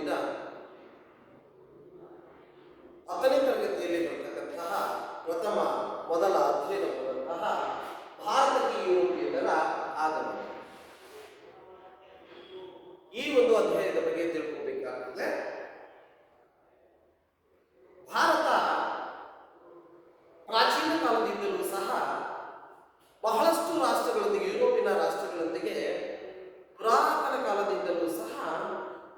ದಿನ 10ನೇ ತರಗತಿಯಲ್ಲಿ ಬರ್ತಕ್ಕಂತಹ ಮೊದಲ ಅಧ್ಯಯನವಾದಂತಹ ಭಾರತೀಯ ಯುರೋಪಿಯನ್ನರ ಆಗಮನ. ಈ ಒಂದು ಅಧ್ಯಯನದ ಬಗ್ಗೆ ತಿಳ್ಕೋಬೇಕಾದ್ರೆ ಭಾರತ ಪ್ರಾಚೀನ ಕಾಲದಿಂದಲೂ ಸಹ ಬಹಳಷ್ಟು ರಾಷ್ಟ್ರಗಳೊಂದಿಗೆ, ಯುರೋಪಿನ ರಾಷ್ಟ್ರಗಳೊಂದಿಗೆ ಪುರಾತನ ಕಾಲದಿಂದಲೂ ಸಹ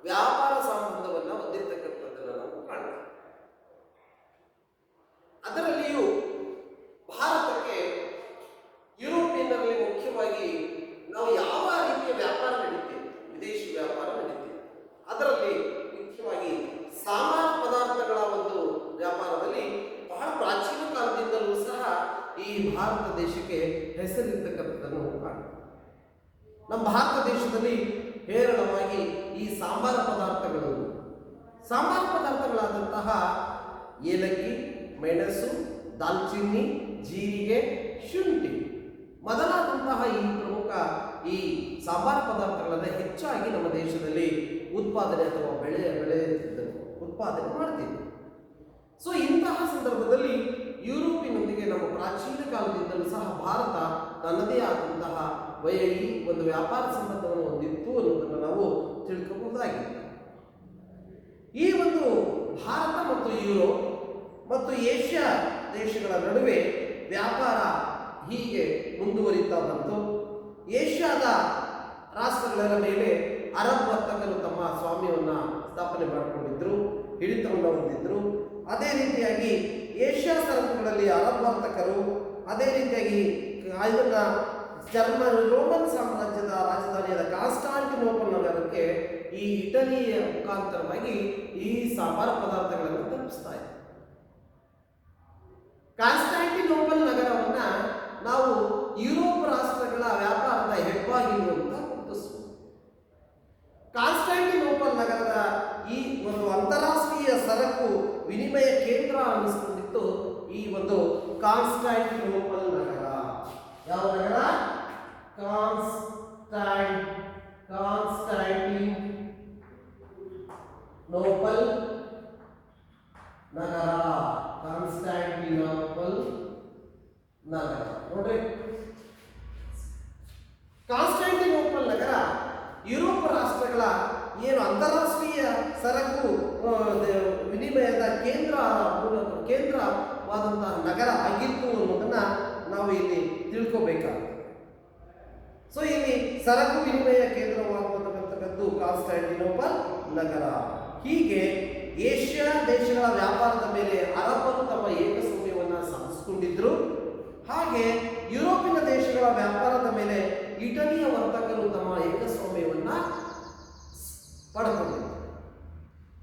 ವ್ಯಾಪಾರ ಸಂಬಂಧವನ್ನು ಹೊಂದಿರತಕ್ಕಂಥದ್ದನ್ನು ನಾವು ಕಾಣ್ತೇವೆ. ಅದರಲ್ಲಿಯೂ ಭಾರತಕ್ಕೆ ಯುರೋಪಿಯನ್ನಲ್ಲಿ ಮುಖ್ಯವಾಗಿ ನಾವು ಯಾವ ರೀತಿಯ ವ್ಯಾಪಾರ ನಡೀತೇವೆ, ವಿದೇಶಿ ವ್ಯಾಪಾರ ನಡೀತೇವೆ. ಅದರಲ್ಲಿ ಮುಖ್ಯವಾಗಿ ಸಾಮಾನ್ಯ ಪದಾರ್ಥಗಳ ಒಂದು ವ್ಯಾಪಾರದಲ್ಲಿ ಬಹಳ ಪ್ರಾಚೀನ ಕಾಲದಿಂದಲೂ ಸಹ ಈ ಭಾರತ ದೇಶಕ್ಕೆ ಹೆಸರಿರ್ತಕ್ಕಂಥದ್ದನ್ನು ಕಾಣ್ತೇವೆ. ನಮ್ಮ ಭಾರತ ದೇಶದಲ್ಲಿ ಹೇರಳವಾಗಿ ಈ ಸಾಂಬಾರ ಪದಾರ್ಥಗಳಾದಂತಹ ಏಲಕ್ಕಿ, ಮೆಣಸು, ದಾಲ್ಚಿನ್ನಿ, ಜೀರಿಗೆ, ಶುಂಠಿ ಮೊದಲಾದಂತಹ ಈ ಪ್ರಮುಖ ಈ ಸಾಂಬಾರ ಪದಾರ್ಥಗಳನ್ನು ಹೆಚ್ಚಾಗಿ ನಮ್ಮ ದೇಶದಲ್ಲಿ ಉತ್ಪಾದನೆ ಅಥವಾ ಉತ್ಪಾದನೆ ಮಾಡ್ತಿದ್ವಿ. ಸೊ ಇಂತಹ ಸಂದರ್ಭದಲ್ಲಿ ಯುರೋಪಿನೊಂದಿಗೆ ನಮ್ಮ ಪ್ರಾಚೀನ ಕಾಲದಿಂದಲೂ ಸಹ ಭಾರತ ತನ್ನದೇ ಆದಂತಹ ಈ ಒಂದು ವ್ಯಾಪಾರ ಸಂಬಂಧವನ್ನು ಹೊಂದಿತ್ತು ಅನ್ನೋದನ್ನು ನಾವು ತಿಳ್ಕೋಬಹುದಾಗಿದೆ. ಈ ಒಂದು ಭಾರತ ಮತ್ತು ಯುರೋಪ್ ಮತ್ತು ಏಷ್ಯಾ ದೇಶಗಳ ನಡುವೆ ವ್ಯಾಪಾರ ಹೀಗೆ ಮುಂದುವರಿತಾ ಬಂತು. ಏಷ್ಯಾದ ರಾಷ್ಟ್ರಗಳ ಮೇಲೆ ಅರಬ್ ವರ್ತಕರು ತಮ್ಮ ಸ್ವಾಮ್ಯವನ್ನು ಸ್ಥಾಪನೆ ಮಾಡಿಕೊಂಡಿದ್ರು, ಹಿಡಿತವನ್ನು ಹೊಂದಿದ್ರು. ಅದೇ ರೀತಿಯಾಗಿ ಏಷ್ಯಾ ಸರಕುಗಳಲ್ಲಿ ಅರಬ್ ವರ್ತಕರು, ಅದೇ ರೀತಿಯಾಗಿ ಇದನ್ನ ರೋಮನ್ ಸಾಮ್ರಾಜ್ಯದ ರಾಜಧಾನಿಯಾದ ಕಾನ್ಸ್ಟಾಂಟಿನೋಪಲ್ ನಗರಕ್ಕೆ ಈ ಇಟಲಿಯ ಮುಖಾಂತರವಾಗಿ ಈ ಸಾಂಬಾರ ಪದಾರ್ಥಗಳನ್ನು ತಲುಪಿಸ್ತಾ ಇದೆ. ಕಾನ್ಸ್ಟಾಂಟಿನೋಪಲ್ ನಗರವನ್ನ ನಾವು ಯುರೋಪ್ ರಾಷ್ಟ್ರಗಳ ವ್ಯಾಪಾರದ ಹೆಬ್ಬಾಗಿಲು ಅಂತ ಗುರುತಿಸುವುದು. ಕಾನ್ಸ್ಟಾಂಟಿನೋಪಲ್ ನಗರದ ಈ ಒಂದು ಅಂತಾರಾಷ್ಟ್ರೀಯ ಸರಕು ವಿನಿಮಯ ಕೇಂದ್ರ ಅನ್ನಿಸ್ಕೊಂಡಿತ್ತು ಈ ಒಂದು ಕಾನ್ಸ್ಟಾಂಟಿನೋಪಲ್ ನಗರ. ಯಾವ ನಗರ? ಕಾನ್ಸ್ಟಾಂಟಿನೋಪಲ್ ನಗರ. ಕಾನ್ಸ್ಟಾಂಟಿನೋಪಲ್ ನಗರ ನೋಡ್ರಿ, ಕಾನ್ಸ್ಟಾಂಟಿನೋಪಲ್ ನಗರ ಯುರೋಪ್ ರಾಷ್ಟ್ರಗಳ ಏನು ಅಂತಾರಾಷ್ಟ್ರೀಯ ಸರಕು ವಿನಿಮಯದ ಕೇಂದ್ರವಾದಂತಹ ನಗರ ಆಗಿತ್ತು ಅನ್ನೋದನ್ನ ನಾವು ಇಲ್ಲಿ ತಿಳ್ಕೋಬೇಕಾಗುತ್ತೆ. ಸೊ ಇಲ್ಲಿ ಸರಕು ವಿನಿಮಯ ಕೇಂದ್ರವಾಗತಕ್ಕಂಥದ್ದು ಕಾನ್ಸ್ಟಾಂಟಿನೋಪಲ್ ನಗರ. ಹೀಗೆ ಏಷ್ಯಾ ದೇಶಗಳ ವ್ಯಾಪಾರದ ಮೇಲೆ ಅರಬ್ಬರು ತಮ್ಮ ಏಕಸ್ವಾಮ್ಯವನ್ನು ಸಾಧಿಸಿಕೊಂಡಿದ್ರು. ಹಾಗೆ ಯುರೋಪಿನ ದೇಶಗಳ ವ್ಯಾಪಾರದ ಮೇಲೆ ಇಟಲಿಯ ವರ್ತಕರು ತಮ್ಮ ಏಕಸ್ವಾಮ್ಯವನ್ನು ಪಡೆದುಕೊಂಡಿದ್ರು.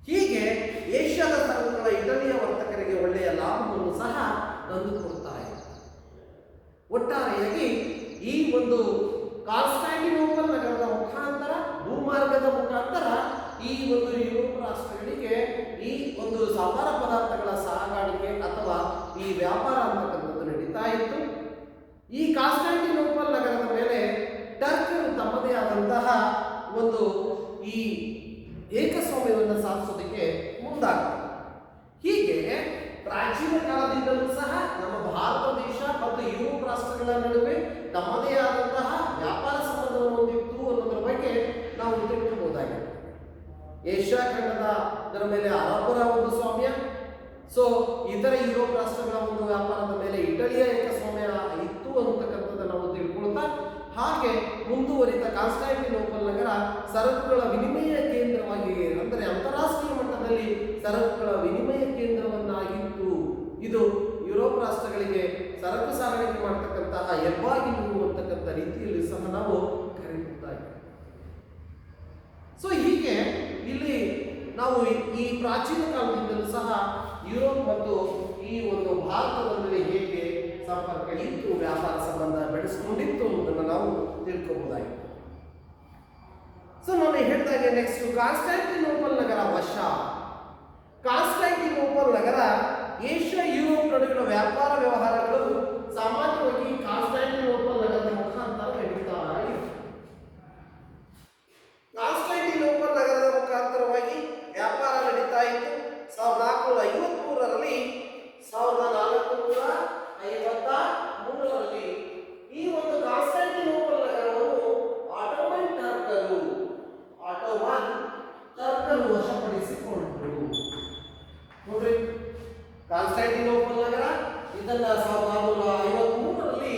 ಹೀಗೆ ಏಷ್ಯಾದ ಸರಕುಗಳ ಇಟಲಿಯ ವರ್ತಕರಿಗೆ ಒಳ್ಳೆಯ ಲಾಭವನ್ನು ಸಹ ತಂದುಕೊಡ್ತಾ ಇದೆ. ಒಟ್ಟಾರೆಯಾಗಿ ಈ ಒಂದು ಕಾನ್ಸ್ಟಾಂಟಿನೋಪಲ್ ನಗರದ ಮುಖಾಂತರ, ಭೂಮಾರ್ಗದ ಮುಖಾಂತರ ಈ ಒಂದು ಯುರೋಪ್ ರಾಷ್ಟ್ರಗಳಿಗೆ ಈ ಒಂದು ಸಾಂಬಾರ ಪದಾರ್ಥಗಳ ಸಾಗಾಣಿಕೆ ಅಥವಾ ಈ ವ್ಯಾಪಾರ ಅಂತಕ್ಕಂಥದ್ದು ನಡೀತಾ ಇತ್ತು. ಈ ಕಾನ್ಸ್ಟಾಂಟಿನೋಪಲ್ ನಗರದ ಮೇಲೆ ಟರ್ಕರು ತಮ್ಮದೇ ಆದಂತಹ ಒಂದು ಈ ಏಕಸ್ವಾಮ್ಯವನ್ನು ಸಾಧಿಸೋದಕ್ಕೆ ಮುಂದಾಗ್ತದೆ. ಹೀಗೆ ಪ್ರಾಚೀನ ಕಾಲದಿಂದಲೂ ಸಹ ನಮ್ಮ ಭಾರತ ದೇಶ ಮತ್ತು ಯುರೋಪ್ ರಾಷ್ಟ್ರಗಳ ನಡುವೆ ತಮ್ಮದೇ ಆದಂತಹ ವ್ಯಾಪಾರ ಸಂಬಂಧವನ್ನು ಹೊಂದಿತ್ತು ಅನ್ನೋದ್ರ ಬಗ್ಗೆ ನಾವು ತಿಳ್ಕೋಬಹುದಾಗಿದೆ. ಏಷ್ಯಾ ಖಂಡದ ಮೇಲೆ ಅರಬ್ಬರ ಒಂದು ಸ್ವಾಮ್ಯ, ಸೊ ಇತರ ಯುರೋಪ್ ರಾಷ್ಟ್ರಗಳ ಒಂದು ವ್ಯಾಪಾರದ ಮೇಲೆ ಇಟಲಿಯ ಏಕಸ್ವಾಮ್ಯ ಇತ್ತು ಅನ್ನತಕ್ಕಂಥದ್ದನ್ನು ನಾವು ತಿಳ್ಕೊಳ್ತಾ, ಹಾಗೆ ಮುಂದುವರಿದ ಕಾನ್ಸ್ಟಾಂಟಿನೋಪಲ್ ನಗರ ಸರಕುಗಳ ವಿನಿಮಯ ಕೇಂದ್ರವಾಗಿ, ಅಂದರೆ ಅಂತಾರಾಷ್ಟ್ರೀಯ ಮಟ್ಟದಲ್ಲಿ ಸರಕುಗಳ ವಿನಿಮಯ ಕೇಂದ್ರವನ್ನಾಗಿತ್ತು. ಇದು ಯುರೋಪ್ ರಾಷ್ಟ್ರಗಳಿಗೆ ಸರಕು ಸಾಗಾಣಿಕೆ ಮಾಡತಕ್ಕಂತಹ ಹೆಬ್ಬಾಗಿಲು ಅಂತಕ್ಕಂಥ ರೀತಿಯಲ್ಲಿ ಸಹ ನಾವು ಕರೆಯುತ್ತಾ ಇದ್ದೇವೆ. ಸೊ ಹೀಗೆ ಇಲ್ಲಿ ನಾವು ಈ ಪ್ರಾಚೀನ ಕಾಲದಿಂದಲೂ ಸಹ ಯುರೋಪ್ ಮತ್ತು ಈ ಒಂದು ಭಾರತದಲ್ಲಿ ಹೇಗೆ ಸಂಪರ್ಕ ಇತ್ತು, ವ್ಯಾಪಾರ ಸಂಬಂಧ ಬೆಳೆಸ್ಕೊಂಡಿತ್ತು ಅನ್ನೋದನ್ನು ನಾವು ತಿಳ್ಕೋಬಹುದಾಗಿದೆ. ಸೊ ನಾನು ಹೇಳಿದಾಗೆ ನೆಕ್ಸ್ಟ್ ಕಾನ್ಸ್ಟಾಂಟಿನೋಪಲ್ ನಗರ ವಶ. ಕಾನ್ಸ್ಟಾಂಟಿನೋಪಲ್ ನಗರ ಏಷ್ಯಾ ಯುರೋಪ್ ನಡುವಿನ ವ್ಯಾಪಾರ ವ್ಯವಹಾರಗಳು ಸಾಮಾನ್ಯವಾಗಿ ಕಾನ್ಸ್ಟಾಂಟಿನೋಪಲ್ ನಗರದ ಮುಖಾಂತರ ನಡೀತಾ ಇದೆ. ಕಾನ್ಸ್ಟಾಂಟಿನೋಪಲ್ ನಗರದ ಮುಖಾಂತರವಾಗಿ ವಶಪಡಿಸಿಕೊಂಡರು. ನೋಡ್ರಿ, ಕಾನ್ಸ್ಟಾಂಟಿನೋಪಲ್ ನಗರ ಇದನ್ನ 1453ರಲ್ಲಿ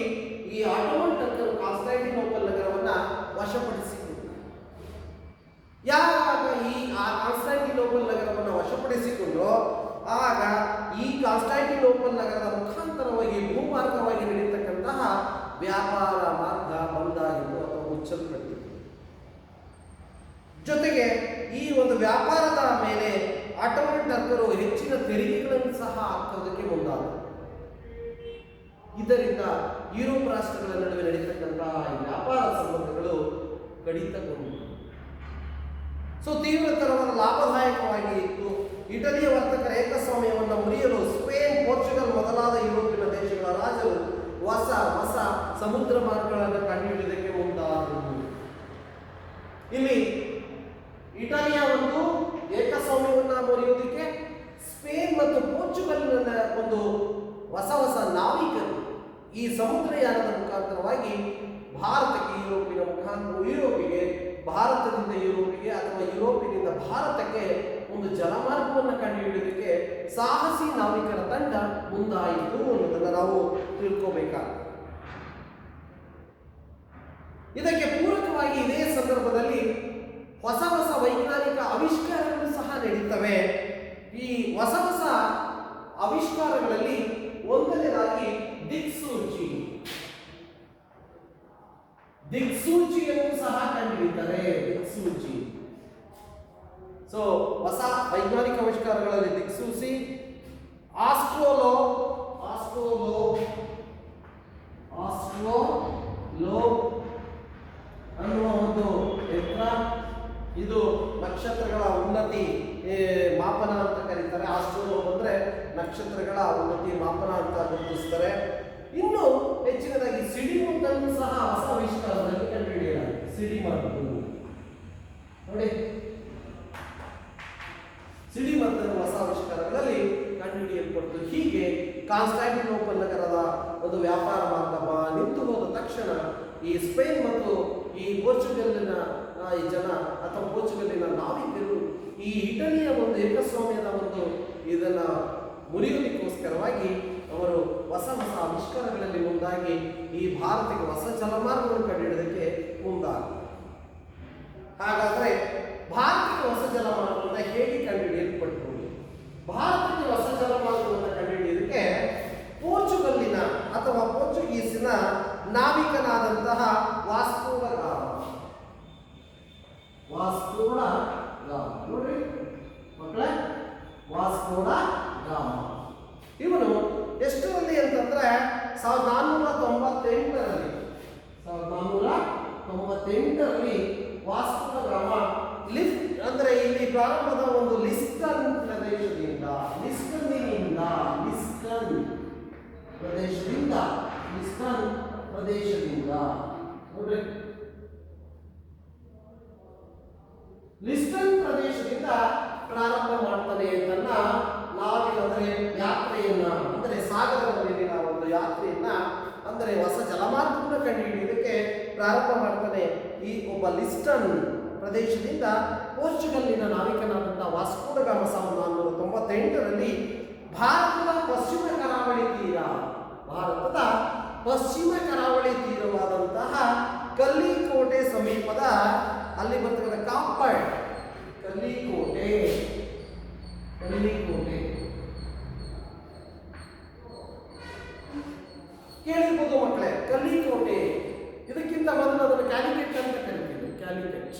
ಈ ಆಟೋಮನ್ ಟರ್ಕರು ಕಾನ್ಸ್ಟಾಂಟಿನೋಪಲ್ ನಗರವನ್ನ ವಶಪಡಿಸಿಕೊಂಡರು. ಯಾವಾಗ ಈ ಕಾನ್ಸ್ಟಾಂಟಿನೋಪಲ್ ನಗರವನ್ನು ವಶಪಡಿಸಿಕೊಂಡ್ರು, ಆಗ ಈ ಕಾನ್ಸ್ಟಾಂಟಿನೋಪಲ್ ನಗರದ ಮುಖಾಂತರವಾಗಿ ಭೂಮಾರ್ಗವಾಗಿ ನಡೀತಕ್ಕಂತಹ ವ್ಯಾಪಾರ ಮಾರ್ಗ ಬಂದಾಗಿತ್ತು ಅಥವಾ ಮುಚ್ಚಲ್ಪಟ್ಟಿತ್ತು. ಜೊತೆಗೆ ಈ ಒಂದು ವ್ಯಾಪಾರದ ಮೇಲೆ ಆಟೋಮನ್ ಟರ್ಕರು ಹೆಚ್ಚಿನ ತೆರಿಗೆಗಳನ್ನು ಸಹ ಹಾಕೋದಕ್ಕೆ ಮುಂದಾದರು. ಇದರಿಂದ ಯುರೋಪ್ ರಾಷ್ಟ್ರಗಳ ನಡುವೆ ನಡೀತಕ್ಕಂತಹ ವ್ಯಾಪಾರ ಸಂಬಂಧಗಳು ಕಡಿತಗೊಂಡವು. ತೀವ್ರತರವಾದ ಲಾಭದಾಯಕವಾಗಿ ಇತ್ತು. ಇಟಲಿಯ ವರ್ತಕರ ಏಕಸ್ವಾಮ್ಯವನ್ನು ಮುರಿಯಲು ಸ್ಪೇನ್, ಪೋರ್ಚುಗಲ್ ಮೊದಲಾದ ಯುರೋಪಿನ ದೇಶಗಳ ರಾಜರು ಹೊಸ ಹೊಸ ಸಮುದ್ರ ಮಾರ್ಗಗಳನ್ನು ಕಂಡುಹಿಡಿಯುವುದಕ್ಕೆ ಮುಂದಾದರು. ಇಲ್ಲಿ ಇಟಲಿಯ ಒಂದು ಏಕಸ್ವಾಮ್ಯವನ್ನು ಮುರಿಯುವುದಕ್ಕೆ ಸ್ಪೇನ್ ಮತ್ತು ಪೋರ್ಚುಗಲ್ನ ಒಂದು ಹೊಸ ಹೊಸ ನಾವಿಕರು ಈ ಸಮುದ್ರಯಾನದ ಮುಖಾಂತರವಾಗಿ ಭಾರತಕ್ಕೆ, ಯುರೋಪಿಗೆ, ಭಾರತದಿಂದ ಯುರೋಪಿಗೆ ಅಥವಾ ಯುರೋಪಿನಿಂದ ಭಾರತಕ್ಕೆ ಒಂದು ಜಲಮಾರ್ಗವನ್ನು ಕಂಡುಹಿಡಿಯುವುದಕ್ಕೆ ಸಾಹಸಿ ನಾವಿಕರ ತಂಡ ಮುಂದಾಯಿತು ಅನ್ನೋದನ್ನು ನಾವು ತಿಳ್ಕೋಬೇಕಾಗ್ತದೆ. ಇದಕ್ಕೆ ಪೂರಕವಾಗಿ ಇದೇ ಸಂದರ್ಭದಲ್ಲಿ ಹೊಸ ಹೊಸ ವೈಜ್ಞಾನಿಕ ಆವಿಷ್ಕಾರಗಳು ಸಹ ನಡೀತವೆ. ಈ ಹೊಸ ಹೊಸ ಆವಿಷ್ಕಾರಗಳಲ್ಲಿ ಒಂದನೇದಾಗಿ ದಿಕ್ಸೂಚಿಯನ್ನು ಸಹ ಕಂಡುಹಿಡಿತಾರೆ. ದಿಕ್ಸೂಚಿ. ಹೊಸ ವೈಜ್ಞಾನಿಕ ಆವಿಷ್ಕಾರಗಳಲ್ಲಿ ದಿಕ್ಸೂಚಿ, ಆಸ್ಟ್ರೋಲೋ ಅನ್ನುವ ಒಂದು ಯಂತ್ರ. ಇದು ನಕ್ಷತ್ರಗಳ ಉನ್ನತಿ ಮಾಪನ ಅಂತ ಕರೀತಾರೆ. ಆಸ್ಟ್ರೋಲೋ ಅಂದ್ರೆ ನಕ್ಷತ್ರಗಳ ಉನ್ನತಿ ಮಾಪನ ಅಂತ ಗುರುತಿಸ್ತಾರೆ. ಇನ್ನು ಹೆಚ್ಚಿನದಾಗಿ ಸಿಡಿಮದ್ದನ್ನು ಸಹ ಹೊಸ ಆವಿಷ್ಕಾರದಲ್ಲಿ ಕಂಡುಹಿಡಿಯಲಾಗಿದೆ. ಸಿಡಿಮದ್ದು ನೋಡಿ, ಸಿಡಿಮದ್ದನ್ನು ಹೊಸ ಆವಿಷ್ಕಾರಗಳಲ್ಲಿ ಕಂಡುಹಿಡಿಯಲ್ಪಟ್ಟು ಹೀಗೆ ಕಾನ್ಸ್ಟಾಂಟಿನೋಪಲ್ ನಗರದ ಒಂದು ವ್ಯಾಪಾರ ಮಾರ್ಗ ನಿಂತು ಹೋದ ತಕ್ಷಣ ಈ ಸ್ಪೇನ್ ಮತ್ತು ಈ ಪೋರ್ಚುಗಲ್ಲಿನ ಈ ಜನ ಅಥವಾ ಪೋರ್ಚುಗಲ್ಲಿನ ನಾವಿಕರು ಈ ಇಟಲಿಯ ಒಂದು ಏಕಸ್ವಾಮ್ಯದ ಒಂದು ಇದನ್ನ ಮುರಿಯುವುದಕ್ಕೋಸ್ಕರವಾಗಿ ಅವರು ಹೊಸ ಹೊಸ ಆವಿಷ್ಕಾರಗಳಲ್ಲಿ ಮುಂದಾಗಿ ಈ ಭಾರತಕ್ಕೆ ಹೊಸ ಜಲಮಾರ್ಗವನ್ನು ಕಂಡುಹಿಡಿದಕ್ಕೆ ಮುಂದಾದರು. ಹಾಗಾದರೆ ಭಾರತಕ್ಕೆ ಹೊಸ ಜಲಮಾರ್ಗವನ್ನು ಹೇಗೆ ಕಂಡುಹಿಡಿಯಲ್ಪಟ್ಟರು? ಭಾರತಕ್ಕೆ ಹೊಸ ಜಲಮಾರ್ಗವನ್ನು ಕಂಡುಹಿಡಿಯೋದಕ್ಕೆ ಪೋರ್ಚುಗಲ್ಲಿನ ಅಥವಾ ಪೋರ್ಚುಗೀಸಿನ ನಾವಿಕನಾದಂತಹ ವಾಸ್ಕೋ ಡ ಗಾಮ. ನೋಡ್ರಿ ಮಕ್ಕಳೇ, ವಾಸ್ಕೋ ಡ ಗಾಮ ಇವನು ಎಷ್ಟರಲ್ಲಿ ಅಂತಂದ್ರೆ 1498ರಲ್ಲಿ ವಾಸ್ಕೋ ಡ ಗಾಮ ಅಂದ್ರೆ ಇಲ್ಲಿ ಪ್ರಾರಂಭದ ಒಂದು ಲಿಸ್ಕನ್ ಪ್ರದೇಶದಿಂದ ನೋಡ್ರಿ, ಲಿಸ್ಟನ್ ಪ್ರದೇಶದಿಂದ ಪ್ರಾರಂಭ ಮಾಡ್ತಾನೆ ಅಂತನ್ನ ನಾವಿಲ್ಲಂದ್ರೆ ಯಾತ್ರೆಯನ್ನ, ಅಂದ್ರೆ ಸಾಗರದ ಮೇಲಿನ ಒಂದು ಯಾತ್ರೆಯನ್ನ, ಅಂದರೆ ಹೊಸ ಜಲಮಾರ್ಗವನ್ನು ಕಂಡುಹಿಡಿಯುವುದಕ್ಕೆ ಪ್ರಾರಂಭ ಮಾಡ್ತಾನೆ. ಈ ಒಬ್ಬ ಲಿಸ್ಟನ್ ಪ್ರದೇಶದಿಂದ ಪೋರ್ಚುಗಲ್ಲಿನ ನಾವಿಕನಾದಂತಹ ವಾಸ್ಕೋ ಡ ಗಾಮ 1498ರಲ್ಲಿ ಭಾರತದ ಪಶ್ಚಿಮ ಕರಾವಳಿ ತೀರವಾದಂತಹ ಕಲ್ಲಿಕೋಟೆ ಸಮೀಪದ ಅಲ್ಲಿ ಬರ್ತಕ್ಕಂಥ ಕಾಪಡ್ ಕಲ್ಲಿಕೋಟೆ ಕೇಳಿರ್ಬೋದು ಮಕ್ಕಳೇ. ಕಲ್ಲಿಕೋಟೆ ಇದಕ್ಕಿಂತ ಮೊದಲು ಅದನ್ನು ಕ್ಯಾಲಿಕಟ್ ಅಂತ ಕರಿತೀವಿ. ಕ್ಯಾಲಿಕಟ್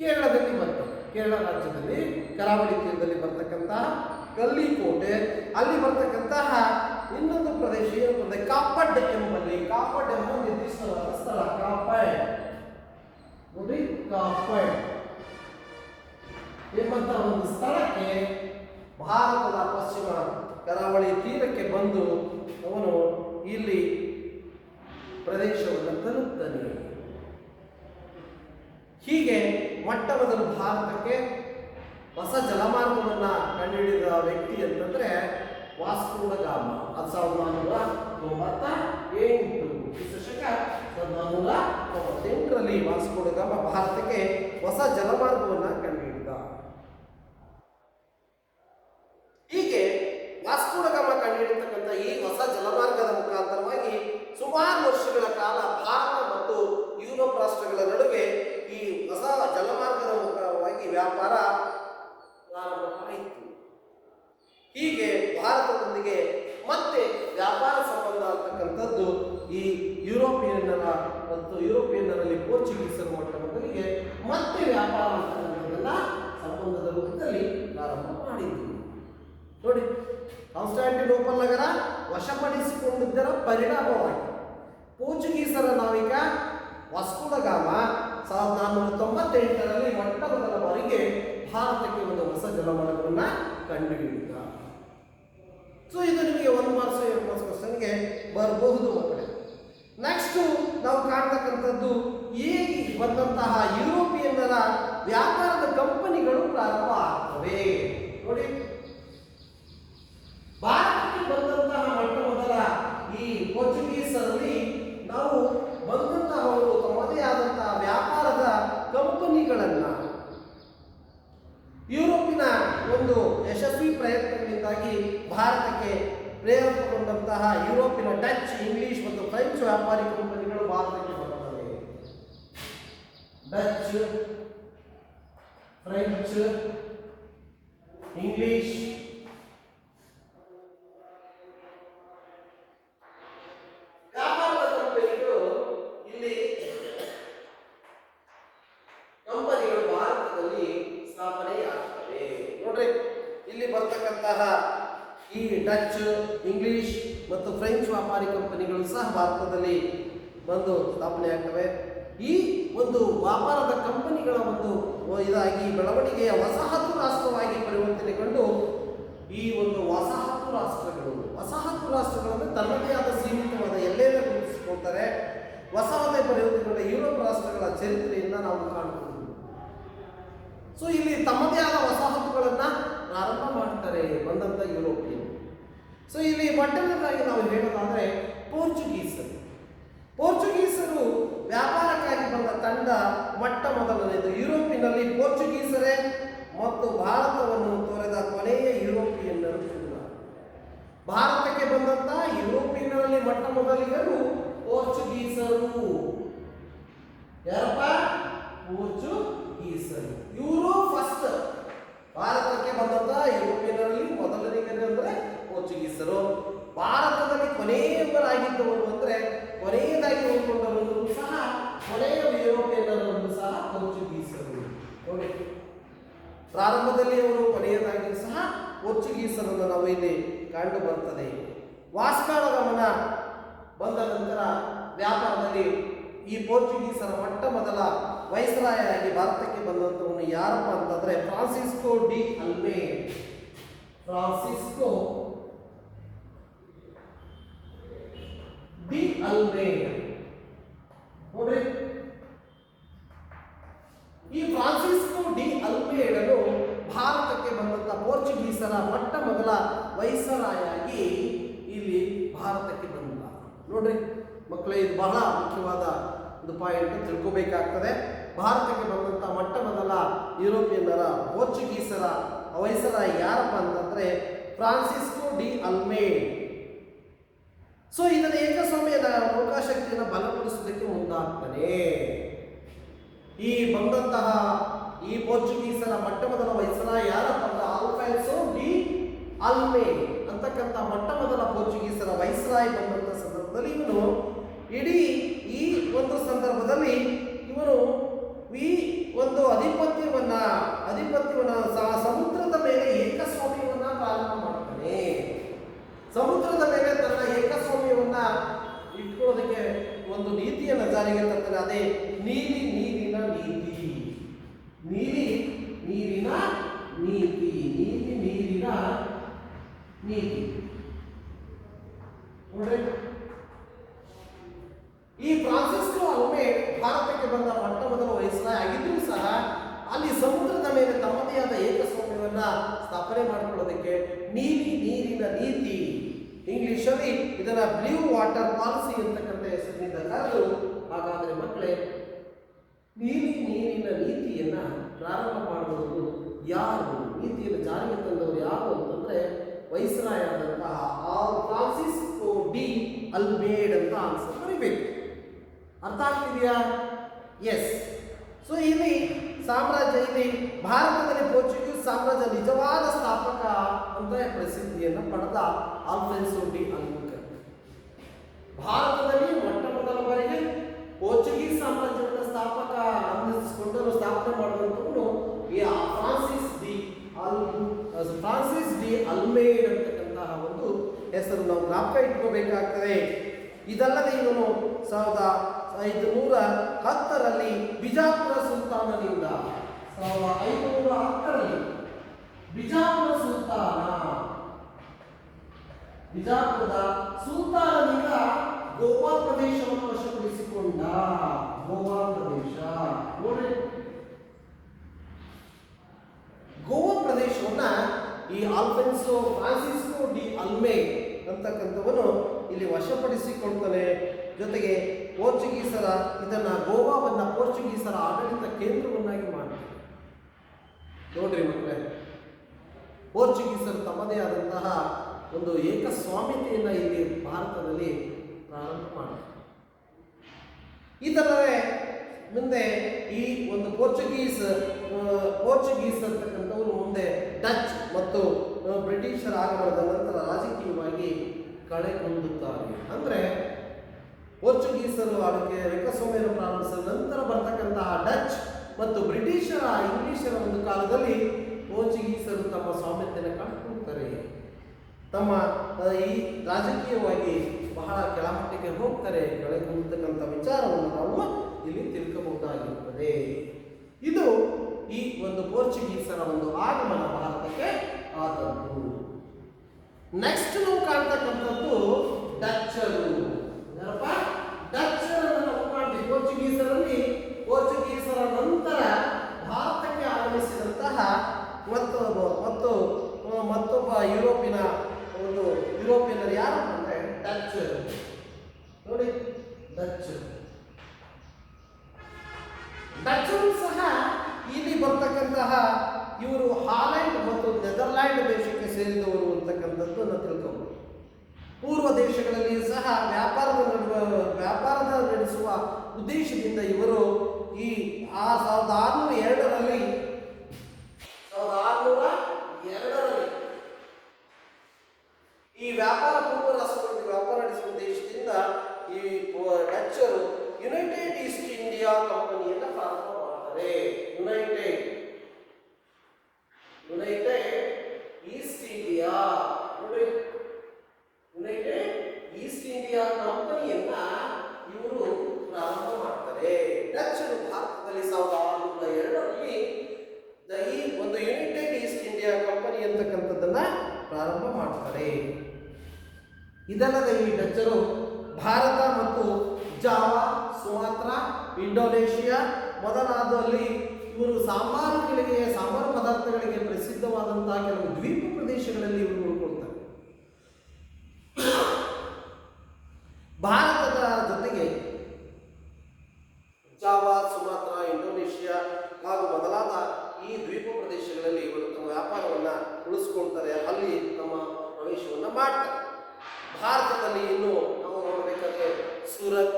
ಕೇರಳದಲ್ಲಿ ಬರ್ತದೆ. ಕೇರಳ ರಾಜ್ಯದಲ್ಲಿ ಕರಾವಳಿ ತೀರದಲ್ಲಿ ಬರ್ತಕ್ಕಂತಹ ಕಲ್ಲಿಕೋಟೆ, ಅಲ್ಲಿ ಬರ್ತಕ್ಕಂತಹ ಇನ್ನೊಂದು ಪ್ರದೇಶ ಏನಂದ್ರೆ ಕಾಪಡ್ ಎಂಬಲ್ಲಿ. ಕಾಪಡ್ ಎಂಬ ನಿರ್ದಿಷ್ಟವಾದ ಸ್ಥಳ. ಕಾಪಡ್ ನೋಡಿ, ಕಾಪಡ್ ಎಂಬಂತಹ ಒಂದು ಸ್ಥಳಕ್ಕೆ ಭಾರತದ ಪಶ್ಚಿಮ ಕರಾವಳಿ ತೀರಕ್ಕೆ ಬಂದು ಅವನು ಇಲ್ಲಿ ಪ್ರದೇಶವನ್ನು ತಲುಪ್ತಾನೆ. ಹೀಗೆ ಮೊಟ್ಟ ಮೊದಲು ಭಾರತಕ್ಕೆ ಹೊಸ ಜಲಮಾರ್ಗವನ್ನು ಕಂಡುಹಿಡಿದ ವ್ಯಕ್ತಿ ಅಂತಂದ್ರೆ ವಾಸ್ಕೋ ಡ ಗಾಮ. 1498ರಲ್ಲಿ ವಾಸ್ಕೋ ಡ ಗಾಮ ಭಾರತಕ್ಕೆ ಹೊಸ ಜಲಮಾರ್ಗವನ್ನು ಕಂಡುಹಿಡಿದ. ವ್ಯಾಪಾರ ಪ್ರಾರಂಭವಾಯಿತು. ಹೀಗೆ ಭಾರತದೊಂದಿಗೆ ಮತ್ತೆ ವ್ಯಾಪಾರ ಸಂಬಂಧ ಅಂತಕ್ಕಂಥದ್ದು ಈ ಯುರೋಪಿಯನ್ನರ ಮತ್ತು ಯುರೋಪಿಯನ್ನರಲ್ಲಿ ಪೋರ್ಚುಗೀಸರು ಮೊಟ್ಟ ಮೊದಲಿಗೆ ಮತ್ತೆ ವ್ಯಾಪಾರ ಅಂತಕ್ಕಂಥದ್ದನ್ನ ಸಂಬಂಧದ ರೂಪದಲ್ಲಿ ಪ್ರಾರಂಭ ಮಾಡಿದ್ರು. ನೋಡಿ, ಕಾನ್ಸ್ಟಾಂಟಿನೋಪಲ್ ನಗರ ವಶಪಡಿಸಿಕೊಂಡಿದ್ದರ ಪರಿಣಾಮವಾಗಿ ಪೋರ್ಚುಗೀಸರ ನಾವಿಕ ವಾಸ್ಕೋ ಡ ಗಾಮ 1498ರಲ್ಲಿ ಮೊಟ್ಟ ಮೊದಲ ಬಾರಿಗೆ ಭಾರತಕ್ಕೆ ಒಂದು ಹೊಸ ಜಲಮಾರ್ಗವನ್ನು ಕಂಡುಹಿಡಿದ. ಸೊ ಇದು ನಿಮಗೆ 1 ಮಾರ್ಕ್ಸ್ 2 ಮಾರ್ಕ್ಸ್ ಕ್ವಶನ್ಗೆ ಬರಬಹುದು ಮಕ್ಕಳೇ. ನೆಕ್ಸ್ಟ್ ನಾವು ಕಾಣ್ತಕ್ಕಂಥದ್ದು ಹೇಗೆ ಬಂದಂತಹ ಯುರೋಪಿಯನ್ನರ ವ್ಯಾಪಾರದ ಕಂಪನಿಗಳು ಪ್ರಾರಂಭ ಆಗ್ತವೆ. ನೋಡಿ, ಭಾರತಕ್ಕೆ ಬಂದಂತಹ ಮೊಟ್ಟ ಮೊದಲ ಈ ಪೋರ್ಚುಗೀಸರಲ್ಲಿ ನಾವು ಬಂದಂತಹ ಅವರು ತಮ್ಮದೇ ಆದಂತಹ ವ್ಯಾಪಾರದ ಕಂಪನಿಗಳನ್ನ ಯುರೋಪಿನ ಒಂದು ಯಶಸ್ವಿ ಪ್ರಯತ್ನಗಳಿಂದಾಗಿ ಭಾರತಕ್ಕೆ ಪ್ರೇರೇಪಗೊಂಡಂತಹ ಯುರೋಪಿನ ಡಚ್, ಇಂಗ್ಲಿಷ್ ಮತ್ತು ಫ್ರೆಂಚ್ ವ್ಯಾಪಾರಿ ಕಂಪನಿಗಳು ಭಾರತಕ್ಕೆ ಬರುತ್ತವೆ. ಡಚ್, ಫ್ರೆಂಚ್, ಇಂಗ್ಲಿಷ್, ವ್ಯಾಪಾರದ ಕಂಪನಿಗಳು ಭಾರತದಲ್ಲಿ ಸ್ಥಾಪನೆಯಾಗ್ತವೆ. ನೋಡ್ರಿ, ಇಲ್ಲಿ ಬರ್ತಕ್ಕಂತಹ ಈ ಡಚ್, ಇಂಗ್ಲಿಷ್ ಮತ್ತು ಫ್ರೆಂಚ್ ವ್ಯಾಪಾರಿ ಕಂಪನಿಗಳು ಸಹ ಭಾರತದಲ್ಲಿ ಬಂದು ಸ್ಥಾಪನೆ ಆಗ್ತವೆ. ಈ ಒಂದು ವ್ಯಾಪಾರದ ಕಂಪನಿಗಳ ಒಂದು ಇದಾಗಿ ಬೆಳವಣಿಗೆಯ ವಸಾಹತು ರಾಷ್ಟ್ರವಾಗಿ ಪರಿವರ್ತನೆಗೊಂಡು ಈ ಒಂದು ವಸಾಹತು ರಾಷ್ಟ್ರಗಳನ್ನು ತನ್ನದೇ ಆದ ಸೀಮಿತವಾದ ಎಲ್ಲೆಲ್ಲ ಗುರುತಿಸಿಕೊಳ್ತಾರೆ. ವಸಾಹತೆ ಪರಿವರ್ತನೆಗೊಂಡ ಯುರೋಪ್ ರಾಷ್ಟ್ರಗಳ ಚರಿತ್ರೆಯಿಂದ ನಾವು ಕಾಣಬಹುದು. ಸೊ ಇಲ್ಲಿ ತಮ್ಮದೇ ಆದ ವಸಾಹತುಗಳನ್ನ ಪ್ರಾರಂಭ ಮಾಡ್ತಾರೆ ಬಂದಂತ ಯುರೋಪಿಯನ್. ಸೊ ಇಲ್ಲಿ ಮೊಟ್ಟಮೊದಲಾಗಿ ನಾವು ಹೇಳೋದಾದ್ರೆ ಪೋರ್ಚುಗೀಸರು ವ್ಯಾಪಾರಕ್ಕಾಗಿ ಬಂದ ತಂಡ ಮೊಟ್ಟ ಮೊದಲನೇದು. ಯುರೋಪಿನಲ್ಲಿ ಪೋರ್ಚುಗೀಸರೇ ಮತ್ತು ಭಾರತವನ್ನು ತೊರೆದ ಕೊನೆಯ ಯುರೋಪಿಯನ್ನರು ಕೂಡ. ಭಾರತಕ್ಕೆ ಬಂದಂತಹ ಯುರೋಪಿಯನ್ನರಲ್ಲಿ ಮೊಟ್ಟ ಮೊದಲಿಗರು ಪೋರ್ಚುಗೀಸರು. ಯಾರಪ್ಪ? ಪೋರ್ಚುಗೀಸರು. ಇವರು ಫಸ್ಟ್ ಭಾರತಕ್ಕೆ ಬಂದಂತಹ ಯುರೋಪಿಯನ್ನರಲ್ಲಿ ಮೊದಲನಿಗರು ಅಂದ್ರೆ ಪೋರ್ಚುಗೀಸರು. ಭಾರತದಲ್ಲಿ ಕೊನೆಯವರಾಗಿದ್ದವರು ಅಂದ್ರೆ ಕೊನೆಯದಾಗಿ ಉಳ್ಕೊಂಡವರು ಸಹ ಕೊನೆಯ ಯುರೋಪಿಯನ್ನರನ್ನು ಸಹ ಪೋರ್ಚುಗೀಸರು. ನೋಡಿ, ಪ್ರಾರಂಭದಲ್ಲಿ ಅವರು ಕೊನೆಯದಾಗಿ ಸಹ ಪೋರ್ಚುಗೀಸರನ್ನು ನಾವು ಇಲ್ಲಿ ಕಂಡು ಬರ್ತದೆ. ವಾಸ್ಕೋ ಡ ಗಾಮನ ಬಂದ ನಂತರ ವ್ಯಾಪಾರದಲ್ಲಿ ಈ ಪೋರ್ಚುಗೀಸರ ಮೊಟ್ಟ ಮೊದಲ ವೈಸ್ರಾಯರಾಗಿ ಭಾರತಕ್ಕೆ ಬಂದಂಥವನು ಯಾರಪ್ಪ ಅಂತಂದ್ರೆ ಫ್ರಾನ್ಸಿಸ್ಕೋ ಡಿ ಅಲ್ಮೇಡ. ನೋಡ್ರಿ, ಈ ಫ್ರಾನ್ಸಿಸ್ಕೋ ಡಿ ಅಲ್ಮೇಡನು ಭಾರತಕ್ಕೆ ಬಂದಂತ ಪೋರ್ಚುಗೀಸರ ಮೊಟ್ಟ ಮೊದಲ ವೈಸರಾಯಾಗಿ ಇಲ್ಲಿ ಭಾರತಕ್ಕೆ ಬಂದ. ನೋಡ್ರಿ ಮಕ್ಕಳೇ, ಇದು ಬಹಳ ಮುಖ್ಯವಾದ ಒಂದು ಪಾಯಿಂಟ್ ತಿಳ್ಕೋಬೇಕಾಗ್ತದೆ. ಭಾರತಕ್ಕೆ ಬಂದಂತ ಮೊಟ್ಟ ಮೊದಲ ಯುರೋಪಿಯನ್ನರ ಪೋರ್ಚುಗೀಸರ ವೈಸರಾಯ್ ಯಾರಪ್ಪ ಅಂತಂದ್ರೆ ಫ್ರಾನ್ಸಿಸ್ಕೋ ಡಿ ಅಲ್ಮೇಡ್. ಸೊ ಇದನ್ನ ಏಕಸ್ವಾಮ್ಯ ನೌಕಾಶಕ್ತಿಯನ್ನು ಬಲಪಡಿಸುವುದಕ್ಕೆ ಮುಂದಾಗ್ತಾನೆ. ಈ ಬಂದಂತಹ ಈ ಪೋರ್ಚುಗೀಸರ ಮೊಟ್ಟ ಮೊದಲ ವೈಸರಾಯ್ ಯಾರಪ್ಪ ಅಂದ್ರೆ ಆಲ್ಫಾನ್ಸೋ ಡಿ ಅಲ್ಮೇಡ್ ಅಂತಕ್ಕಂಥ ಮೊಟ್ಟ ಮೊದಲ ಪೋರ್ಚುಗೀಸರ ವೈಸರಾಯ್ ಬಂದಂತ ಸಂದರ್ಭದಲ್ಲಿ ಇವನು ಇಡೀ ಈ ಒಂದು ಸಂದರ್ಭದಲ್ಲಿ ಇವನು ಈ ಒಂದು ಆಧಿಪತ್ಯವನ್ನ ಸಮುದ್ರದ ಮೇಲೆ ಏಕಸ್ವಾಮ್ಯವನ್ನ ಪ್ರಾರಂಭ ಮಾಡ್ತಾನೆ. ಸಮುದ್ರದ ಮೇಲೆ ತನ್ನ ಏಕಸ್ವಾಮ್ಯವನ್ನ ಇಟ್ಕೊಳ್ಳೋದಕ್ಕೆ ಒಂದು ನೀತಿಯನ್ನ ಜಾರಿಗೆ ತರ್ತಾನೆ. ಅದೇ ನೀಲಿ ನೀರಿನ ನೀತಿ. ನೋಡ್ರಿ, ಈ ಫ್ರಾನ್ಸಿಸ್ಕೋ ಅಲ್ಮೇಡ್ ಭಾರತಕ್ಕೆ ಬಂದ ಮೊಟ್ಟ ಮೊದಲ ವೈಸ್ರಾಯ್ ಆಗಿದ್ರೂ ಸಹ ಅಲ್ಲಿ ಸಮುದ್ರದ ಮೇಲೆ ತಮ್ಮದೇ ಆದ ಏಕಸ್ವಾಮ್ಯವನ್ನ ಸ್ಥಾಪನೆ ಮಾಡಿಕೊಳ್ಳೋದಕ್ಕೆ ನೀಲಿ ನೀರಿನ ನೀತಿ, ಇಂಗ್ಲಿಷಲ್ಲಿ ಇದನ್ನ ಬ್ಲೂ ವಾಟರ್ ಪಾಲಿಸಿ ಅಂತಕ್ಕಂಥ ಹೆಸರಿನಿಂದ ಕರೆದು. ಹಾಗಾದರೆ ಮಕ್ಕಳೇ, ನೀಲಿ ನೀರಿನ ನೀತಿಯನ್ನ ಪ್ರಾರಂಭ ಮಾಡುವುದು ಯಾರು, ನೀತಿಯನ್ನು ಜಾರಿಗೆ ತಂದವರು ಯಾರು ಅಂತಂದ್ರೆ ವೈಸ್ರಾಯ್ ಆದಂತಹ ಫ್ರಾನ್ಸಿಸ್ಕೋ ಡಿ ಅಲ್ಮೇಡ್ ಅಂತ ಆನ್ಸರ್ ಬರೀಬೇಕು. ಅರ್ಥ ಆಗ್ತಿದೆಯಾ? ಎಸ್. ಸೊ ಇಲ್ಲಿ ಸಾಮ್ರಾಜ್ಯ ಇಲ್ಲಿ ಭಾರತದಲ್ಲಿ ಪೋರ್ಚುಗೀಸ್ ಸಾಮ್ರಾಜ್ಯ ನಿಜವಾದ ಸ್ಥಾಪಕ ಅಂತ ಪ್ರಸಿದ್ಧಿಯನ್ನು ಪಡೆದ ಆಲ್ಫೆನ್ಸೋ ಡಿ ಅಲ್ಬುಕರ್ಕ್. ಭಾರತದಲ್ಲಿ ಮೊಟ್ಟ ಮೊದಲ ಬಾರಿಗೆ ಪೋರ್ಚುಗೀಸ್ ಸಾಮ್ರಾಜ್ಯದ ಸ್ಥಾಪಕ ಅನ್ನಿಸಿಕೊಂಡು ಸ್ಥಾಪನೆ ಮಾಡುವಂಥವನು ಈ ಫ್ರಾನ್ಸಿಸ್ ಡಿ ಅಲ್ಮೇಡ್ ಅಂತಕ್ಕಂತಹ ಒಂದು ಹೆಸರು ನಾವು ಜ್ಞಾಪಕ ಇಟ್ಕೋಬೇಕಾಗ್ತದೆ. ಇದಲ್ಲದೆ ಇವನು 1510ರಲ್ಲಿ ಬಿಜಾಪುರ ಸುಲ್ತಾನನಿಂದ 1510ರಲ್ಲಿ ಬಿಜಾಪುರದ ಸುಲ್ತಾನನಿಂದ ಗೋವಾ ಪ್ರದೇಶವನ್ನು ವಶಪಡಿಸಿಕೊಂಡ. ಗೋವಾ ಪ್ರದೇಶ ನೋಡಿ, ಗೋವಾ ಪ್ರದೇಶವನ್ನ ಈ ಫ್ರಾನ್ಸಿಸ್ಕೋ ಡಿ ಅಲ್ಮೇಡ್ ಅಂತಕ್ಕಂಥವನು ಇಲ್ಲಿ ವಶಪಡಿಸಿಕೊಳ್ತಾನೆ. ಜೊತೆಗೆ ಪೋರ್ಚುಗೀಸರ ಗೋವಾವನ್ನ ಪೋರ್ಚುಗೀಸರ ಆಡಳಿತ ಕೇಂದ್ರವನ್ನಾಗಿ ಮಾಡ್ತಾರೆ. ನೋಡ್ರಿ ಮಕ್ಕಳೇ, ಪೋರ್ಚುಗೀಸರು ತಮ್ಮದೇ ಆದಂತಹ ಒಂದು ಏಕಸ್ವಾಮ್ಯತೆಯನ್ನು ಇಲ್ಲಿ ಭಾರತದಲ್ಲಿ ಪ್ರಾರಂಭ ಮಾಡ್ತಾರೆ. ಇದಲ್ಲದೆ ಮುಂದೆ ಈ ಒಂದು ಪೋರ್ಚುಗೀಸ್ ಅಂತಕ್ಕಂಥವರು ಮುಂದೆ ಡಚ್ ಮತ್ತು ಬ್ರಿಟಿಷರ ಆಗಮನದ ನಂತರ ರಾಜಕೀಯವಾಗಿ ಕಳೆಗುಂದುತ್ತಾರೆ. ಅಂದರೆ ಪೋರ್ಚುಗೀಸರು ಅದಕ್ಕೆ ಏಕಸ್ವಾಮ್ಯವನ್ನು ಪ್ರಾರಂಭಿಸಿದ ನಂತರ ಬರ್ತಕ್ಕಂತಹ ಡಚ್ ಮತ್ತು ಇಂಗ್ಲಿಷರ ಒಂದು ಕಾಲದಲ್ಲಿ ಪೋರ್ಚುಗೀಸರು ತಮ್ಮ ಸ್ವಾಮ್ಯತೆಯನ್ನು ಕಳ್ಕೊಳ್ತಾರೆ. ತಮ್ಮ ಈ ರಾಜಕೀಯವಾಗಿ ಬಹಳ ಕೆಳಮಟ್ಟಕ್ಕೆ ಹೋಗ್ತಾರೆ, ಕಳೆಗುಂದತಕ್ಕಂಥ ವಿಚಾರವನ್ನು ನಾವು ಇಲ್ಲಿ ತಿಳ್ಕಬಹುದಾಗಿರುತ್ತದೆ. ಇದು ಈ ಒಂದು ಪೋರ್ಚುಗೀಸರ ಒಂದು ಆಗಮನ ಭಾರತಕ್ಕೆ ಆದದ್ದು. ನೆಕ್ಸ್ಟ್ ನಾವು ಕಾಣ್ತಕ್ಕಂಥದ್ದು ಡಚ್ಚರು. ಡಚ್ಚರನ್ನು ನಾವು ಕಾಣ್ತೀವಿ. ಪೋರ್ಚುಗೀಸರ ನಂತರ ಭಾರತಕ್ಕೆ ಆಗಮಿಸಿದಂತಹ ಮತ್ತೊಬ್ಬ ಯುರೋಪಿಯನ್ನರು ಯಾರು ಅಂದ್ರೆ ಡಚ್. ನೋಡಿ, ಡಚ್ಚರು ಸಹ ಇಲ್ಲಿ ಬರ್ತಕ್ಕಂತಹ ಇವರು ಹಾಲೆಂಡ್ ಮತ್ತು ನೆದರ್ಲ್ಯಾಂಡ್ ದೇಶಕ್ಕೆ ಸೇರಿದವರು ಅಂತಕ್ಕಂಥದ್ದನ್ನು ತಿಳ್ಕೊಂಡು ಪೂರ್ವ ದೇಶಗಳಲ್ಲಿ ಸಹ ವ್ಯಾಪಾರದ ನಡೆಸುವ ಉದ್ದೇಶದಿಂದ ಇವರು ಈ 1602ರಲ್ಲಿ ಈ ಪೂರ್ವ ರಾಷ್ಟ್ರಗಳಲ್ಲಿ ವ್ಯಾಪಾರ ನಡೆಸುವ ಉದ್ದೇಶದಿಂದ ಈ ಡಚ್ಚರು ಯುನೈಟೆಡ್ ಈಸ್ಟ್ ಇಂಡಿಯಾ ಕಂಪನಿಯನ್ನು ಪ್ರಾರಂಭ ಮಾಡ್ತಾರೆ. ಯುನೈಟೆಡ್ ಈಸ್ಟ್ ಇಂಡಿಯಾ ಕಂಪನಿಯನ್ನ ಇವರು ಪ್ರಾರಂಭ ಮಾಡ್ತಾರೆ. ಡಚ್ಚರು ಭಾರತದಲ್ಲಿ 1602ರಲ್ಲಿ ಈ ಒಂದು ಯುನೈಟೆಡ್ ಈಸ್ಟ್ ಇಂಡಿಯಾ ಕಂಪನಿ ಅಂತಕ್ಕಂಥದ್ದನ್ನ ಪ್ರಾರಂಭ ಮಾಡ್ತಾರೆ. ಇದಲ್ಲದೆ ಈ ಡಚ್ಚರು ಭಾರತ ಮತ್ತು ಜಾವಾ, ಸುಮಾತ್ರಾ, ಇಂಡೋನೇಷಿಯಾ ಮೊದಲಾದಲ್ಲಿ ಇವರು ಸಾಂಬಾರು ಪದಾರ್ಥಗಳಿಗೆ ಪ್ರಸಿದ್ಧವಾದಂತಹ ಕೆಲವು ದ್ವೀಪ ಪ್ರದೇಶಗಳಲ್ಲಿ ಇವರು ಉಳ್ಕೊಳ್ತಾರೆ. ಭಾರತದ ಜೊತೆಗೆ ಜಾವಾ, ಸುಮಾತ್ರಾ, ಇಂಡೋನೇಷಿಯಾ ಹಾಗೂ ಮೊದಲಾದ ಈ ದ್ವೀಪ ಪ್ರದೇಶಗಳಲ್ಲಿ ಇವರು ತಮ್ಮ ವ್ಯಾಪಾರವನ್ನು ಉಳಿಸ್ಕೊಳ್ತಾರೆ, ಅಲ್ಲಿ ತಮ್ಮ ಪ್ರವೇಶವನ್ನು ಮಾಡ್ತಾರೆ. ಭಾರತದಲ್ಲಿ ಇನ್ನು ನಾವು ನೋಡಬೇಕಾದ್ರೆ ಸೂರತ್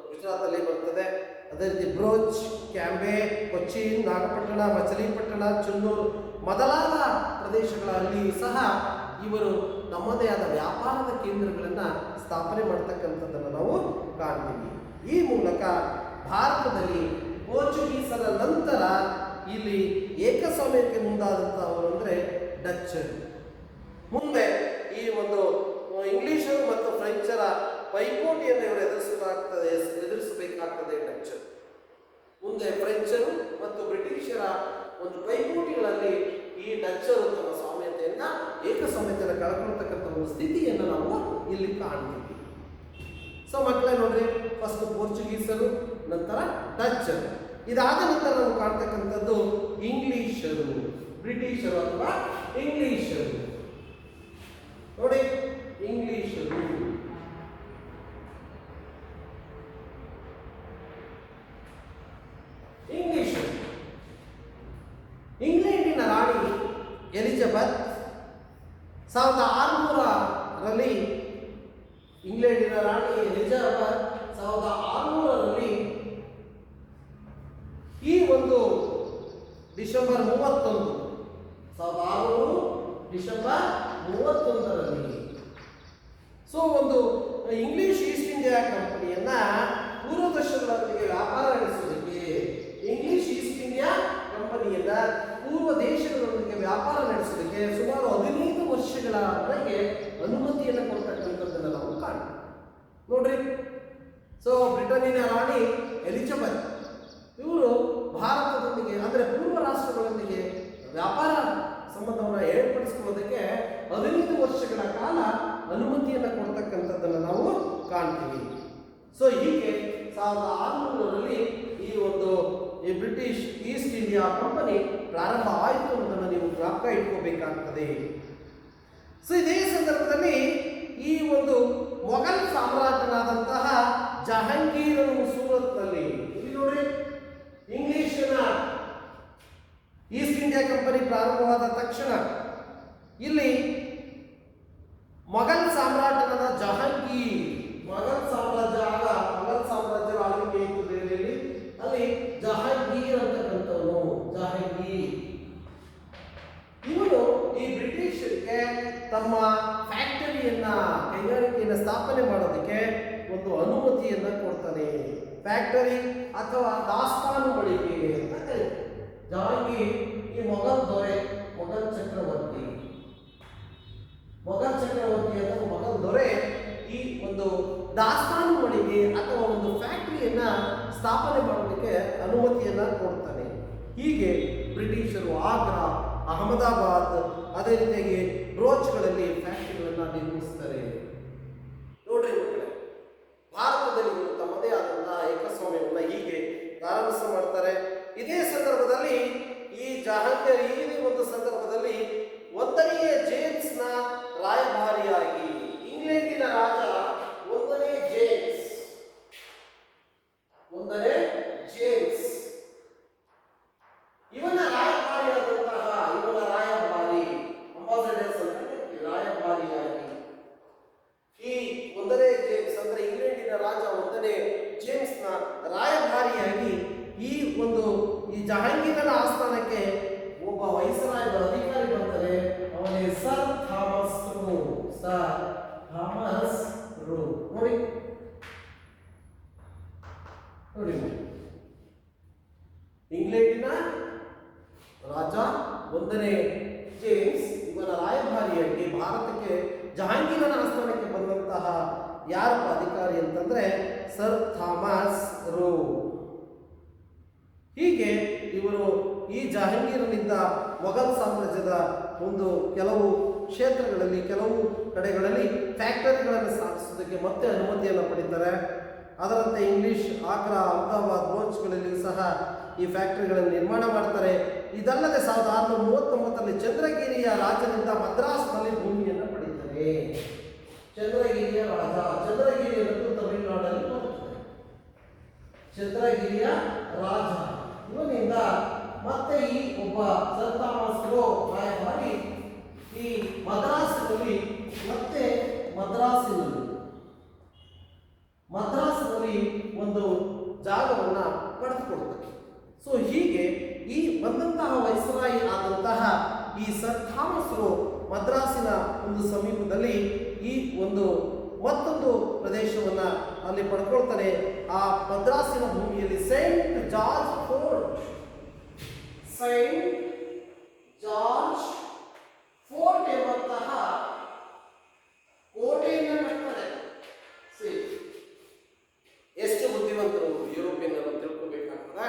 ಗುಜರಾತಲ್ಲಿ ಬರ್ತದೆ. ಅದೇ ರೀತಿ ಬ್ರೋಚ್, ಕ್ಯಾಂಬೆ, ಕೊಚ್ಚಿನ್, ನಾಗಪಟ್ಟಣ, ಮಚಲಿಪಟ್ಟಣ, ಚುನ್ನೂರು ಮೊದಲಾದ ಪ್ರದೇಶಗಳಲ್ಲಿ ಸಹ ಇವರು ನಮ್ಮದೇ ಆದ ವ್ಯಾಪಾರದ ಕೇಂದ್ರಗಳನ್ನು ಸ್ಥಾಪನೆ ಮಾಡ್ತಕ್ಕಂಥದ್ದನ್ನು ನಾವು ಕಾಣ್ತೀವಿ. ಈ ಮೂಲಕ ಭಾರತದಲ್ಲಿ ಪೋರ್ಚುಗೀಸರ ನಂತರ ಇಲ್ಲಿ ಏಕಸ್ವಾಮ್ಯಕ್ಕೆ ಮುಂದಾದಂಥವರು ಅಂದರೆ ಡಚ್. ಮುಂದೆ ಈ ಒಂದು ಇಂಗ್ಲಿಷರು ಮತ್ತು ಫ್ರೆಂಚರ ಪೈಪೋಟಿಯನ್ನು ಇವರು ಎದುರಿಸಬೇಕಾಗ್ತದೆ ಡಚ್. ಮುಂದೆ ಫ್ರೆಂಚರು ಮತ್ತು ಬ್ರಿಟಿಷರ ಒಂದು ಪೈಪೋಟಿಗಳಲ್ಲಿ ಈ ಡಚ್ಚರು ತಮ್ಮ ಏಕಸ್ವಾಮ್ಯತೆಯನ್ನು ಕಳ್ಕೊಳ್ತಕ್ಕಂಥ ಒಂದು ಸ್ಥಿತಿಯನ್ನು ನಾವು ಇಲ್ಲಿ ಕಾಣ್ತೀವಿ. ಸೊ ಮಕ್ಕಳೇ ನೋಡ್ರಿ, ಫಸ್ಟ್ ಪೋರ್ಚುಗೀಸರು, ನಂತರ ಡಚ್ಚರು. ಇದಾದ ನಂತರ ನಾವು ಕಾಣ್ತಕ್ಕಂಥದ್ದು ಇಂಗ್ಲಿಷರು, ಬ್ರಿಟಿಷರು ಅಥವಾ ಇಂಗ್ಲಿಷರು. ನೋಡಿ, ಇಂಗ್ಲಿಷರು ಇಂಗ್ಲೆಂಡಿನ ರಾಣಿ ಎಲಿಜಬೆತ್ 1600ರಲ್ಲಿ ಇಂಗ್ಲೆಂಡಿನ ರಾಣಿ ಎಲಿಜಬೆತ್ 1600ರಲ್ಲಿ ಈ ಒಂದು ಡಿಸೆಂಬರ್ 31, 1600 ಡಿಸೆಂಬರ್ 31ರಲ್ಲಿ ಸೊ ಒಂದು ಇಂಗ್ಲಿಷ್ ಈಸ್ಟ್ ಇಂಡಿಯಾ ಕಂಪನಿಯನ್ನ ಪೂರ್ವ ದೇಶಗಳೊಂದಿಗೆ ವ್ಯಾಪಾರ ನಡೆಸೋದಕ್ಕೆ, ಇಂಗ್ಲಿಷ್ ಈಸ್ಟ್ ಇಂಡಿಯಾ ಕಂಪನಿಯನ್ನ ಪೂರ್ವ ದೇಶಗಳೊಂದಿಗೆ ವ್ಯಾಪಾರ ನಡೆಸೋದಕ್ಕೆ ಸುಮಾರು 15 ವರ್ಷಗಳವರೆಗೆ ಅನುಮತಿಯನ್ನು ಕೊಡ್ತಕ್ಕಂಥದ್ದನ್ನು ನಾವು ಕಾಣ್ತೀವಿ. ನೋಡ್ರಿ, ಸೊ ಬ್ರಿಟನ್ನಿನ ರಾಣಿ ಎಲಿಜಬೆತ್ ಇವರು ಭಾರತದೊಂದಿಗೆ ಅಂದರೆ ಪೂರ್ವ ರಾಷ್ಟ್ರಗಳೊಂದಿಗೆ ವ್ಯಾಪಾರ ಸಂಬಂಧವನ್ನು ಏರ್ಪಡಿಸಿಕೊಳ್ಳೋದಕ್ಕೆ 15 ವರ್ಷಗಳ ಕಾಲ ಅನುಮತಿಯನ್ನು ಕೊಡ್ತಕ್ಕಂಥದ್ದನ್ನು ನಾವು ಕಾಣ್ತೀವಿ. ಸೊ ಹೀಗೆ 1600ರಲ್ಲಿ ಈ ಬ್ರಿಟಿಷ್ ಈಸ್ಟ್ ಇಂಡಿಯಾ ಕಂಪನಿ ಪ್ರಾರಂಭ ಆಯಿತು ಅನ್ನೋದನ್ನು ನೀವು ಜ್ಞಾಪಕ ಇಟ್ಕೋಬೇಕಾಗ್ತದೆ. ಸೊ ಇದೇ ಸಂದರ್ಭದಲ್ಲಿ ಈ ಒಂದು ಮೊಘಲ್ ಸಾಮ್ರಾಜ್ಯನಾದಂತಹ ಜಹಾಂಗೀರನು ಸೂರತ್ನಲ್ಲಿ, ಇಲ್ಲಿ ನೋಡ್ರಿ, ಇಂಗ್ಲಿಷಿನ ಈಸ್ಟ್ ಇಂಡಿಯಾ ಕಂಪನಿ ಪ್ರಾರಂಭವಾದ ತಕ್ಷಣ ಇಲ್ಲಿ ಮೊಘಲ್ ಸಾಮ್ರಾಜ್ಯನಾದ ಜಹಾಂಗೀರ್, ಮೊಘಲ್ ಸಾಮ್ರಾಜ್ಯರ ಆಳ್ವಿಕೆ ಇತ್ತು ದೆಹಲಿಯಲ್ಲಿ, ಅಲ್ಲಿ ಜಹಾಂಗೀರ್ ಅಂತಕ್ಕಂಥವನು, ಜಹಾಂಗೀರ್ ಇವನು ಈ ಬ್ರಿಟಿಷರಿಗೆ ತಮ್ಮ ಫ್ಯಾಕ್ಟರಿಯನ್ನ, ಕೈಗಾರಿಕೆಯನ್ನು ಸ್ಥಾಪನೆ ಮಾಡೋದಕ್ಕೆ ಒಂದು ಅನುಮತಿಯನ್ನ ಕೊಡ್ತಾನೆ. ಫ್ಯಾಕ್ಟರಿ ಅಥವಾ ದಾಸ್ತಾನು ಮಳಿಗೆ ಅಂತ ಕರೀತಾರೆ. ಜಹಾಂಗೀರ್ ಈ ಮೊಘಲ್ ದೊರೆ, ಮೊಘಲ್ ಚಕ್ರವರ್ತಿ ಅಥವಾ ಮೊಘಲ್ ದೊರೆ ಈ ಒಂದು ದಾಸ್ತಾನು ಮಳಿಗೆ ಅಥವಾ ಒಂದು ಫ್ಯಾಕ್ಟರಿಯನ್ನ ಸ್ಥಾಪನೆ ಮಾಡೋದಕ್ಕೆ ಅನುಮತಿಯನ್ನ ಕೊಡ್ತಾನೆ. ಹೀಗೆ ಬ್ರಿಟಿಷರು ಆಗ್ರಾ, ಅಹಮದಾಬಾದ್, ಅದೇ ರೀತಿಯಾಗಿ ಬ್ರೋಚ್ಗಳಲ್ಲಿ ಫ್ಯಾಕ್ಟರಿಗಳನ್ನು ನಿರ್ಮಿಸ್ತಾರೆ. ನೋಡ್ರಿ ಮಕ್ಕಳೇ, ಭಾರತದಲ್ಲಿ ತಮ್ಮದೇ ಆದಂತಹ ಏಕಸ್ವಾಮ್ಯವನ್ನು ಹೀಗೆ ಪ್ರಾರಂಭಿಸ ಮಾಡ್ತಾರೆ. ಇದೇ ಸಂದರ್ಭದಲ್ಲಿ ಈ ಜಹಾಂಗೀರ್ ಈ ಒಂದು ಸಂದರ್ಭದಲ್ಲಿ 1ನೇ ಜೇಮ್ಸ್ನ ರಾಯಭಾರಿಯಾಗಿ, ಇಂಗ್ಲೆಂಡಿನ ರಾಜ 1ನೇ ಜೇಮ್ಸ್ ಇವನ ರಾಯಭಾರಿ ಅಂಬಾಸಡರ್ಸ್ ರಾಯಭಾರಿಯಾಗಿ ಈ 1ನೇ ಜೇಮ್ಸ್ ಅಂದ್ರೆ ಇಂಗ್ಲೆಂಡಿನ ರಾಜ 1ನೇ ಜೇಮ್ಸ್ನ ರಾಯಭಾರಿಯಾಗಿ ಈ ಜಹಾಂಗೀರನ ಆಸ್ಥಾನಕ್ಕೆ ಒಬ್ಬ ವೈಸರಾಯದ ಅಧಿಕಾರಿ ಬರ್ತಾರೆ. ಅವನೇ ಸರ್ ಥಾಮಸ್ ರೂ. ನೋಡಿ ಇಂಗ್ಲೆಂಡಿನ ರಾಜ 1ನೇ ಜೇಮ್ಸ್ ಇವನ ರಾಯಭಾರಿಯಾಗಿ ಭಾರತಕ್ಕೆ ಜಹಾಂಗೀರನ ಆಸ್ಥಾನಕ್ಕೆ ಬಂದಂತಹ ಯಾರಪ್ಪ ಅಧಿಕಾರಿ ಅಂತಂದ್ರೆ ಸರ್ ಥಾಮಸ್ ರೂ. ಹೀಗೆ ಇವರು ಈ ಜಹಾಂಗೀರನಿಂದ ಮೊಘಲ್ ಸಾಮ್ರಾಜ್ಯದ ಕೆಲವು ಕ್ಷೇತ್ರಗಳಲ್ಲಿ, ಕೆಲವು ಕಡೆಗಳಲ್ಲಿ ಫ್ಯಾಕ್ಟರಿಗಳನ್ನು ಸ್ಥಾಪಿಸೋದಕ್ಕೆ ಮತ್ತೆ ಅನುಮತಿಯನ್ನು ಪಡೀತಾರೆ. ಅದರಂತೆ ಇಂಗ್ಲಿಷ್, ಆಗ್ರಾ, ಅಹಮದಾಬಾದ್, ಬ್ರೋಚ್ಗಳಲ್ಲಿ ಸಹ ಈ ಫ್ಯಾಕ್ಟರಿಗಳನ್ನು ನಿರ್ಮಾಣ ಮಾಡ್ತಾರೆ. ಇದಲ್ಲದೆ 1639ರಲ್ಲಿ ಚಂದ್ರಗಿರಿಯ ರಾಜನಿಂದ ಮದ್ರಾಸ್ನಲ್ಲಿ ಭೂಮಿಯನ್ನು ಪಡೀತಾರೆ. ಚಂದ್ರಗಿರಿಯ ರಾಜ, ಚಂದ್ರಗಿರಿ ಅನ್ನೋದು ತಮಿಳುನಾಡಲ್ಲಿ ಬರುತ್ತದೆ. ಚಂದ್ರಗಿರಿಯ ರಾಜ ಇವನಿಂದ ಮತ್ತೆ ಈ ಒಬ್ಬ ಸರ್ ಥಾಮಸ್ ರೂ ರಾಯಭಾರಿ ಈ ಮದ್ರಾಸಿನಲ್ಲಿ ಒಂದು ಜಾಗವನ್ನ ಪಡೆದುಕೊಳ್ತಾರೆ. ಸೊ ಹೀಗೆ ಈ ಬಂದಂತಹ ವೈಸರಾಯಿ ಆದಂತಹ ಈ ಸರ್ ಥಾಮಸ್ ರೂ ಮದ್ರಾಸಿನ ಒಂದು ಸಮೀಪದಲ್ಲಿ ಈ ಮತ್ತೊಂದು ಪ್ರದೇಶವನ್ನ ಅಲ್ಲಿ ಪಡ್ಕೊಳ್ತಾನೆ. ಆ ಮದ್ರಾಸಿನ ಭೂಮಿಯಲ್ಲಿ ಸೇಂಟ್ ಜಾರ್ಜ್ ಫೋರ್ಟ್ ಎಂಬಂತಹ ಕೋಟೆಯನ್ನು ಕಟ್ತಾರೆ. ಎಷ್ಟು ಬುದ್ಧಿವಂತರು ಯುರೋಪಿಯನ್ನರು ತಿಳ್ಕೋಬೇಕಾಗ್ತದೆ.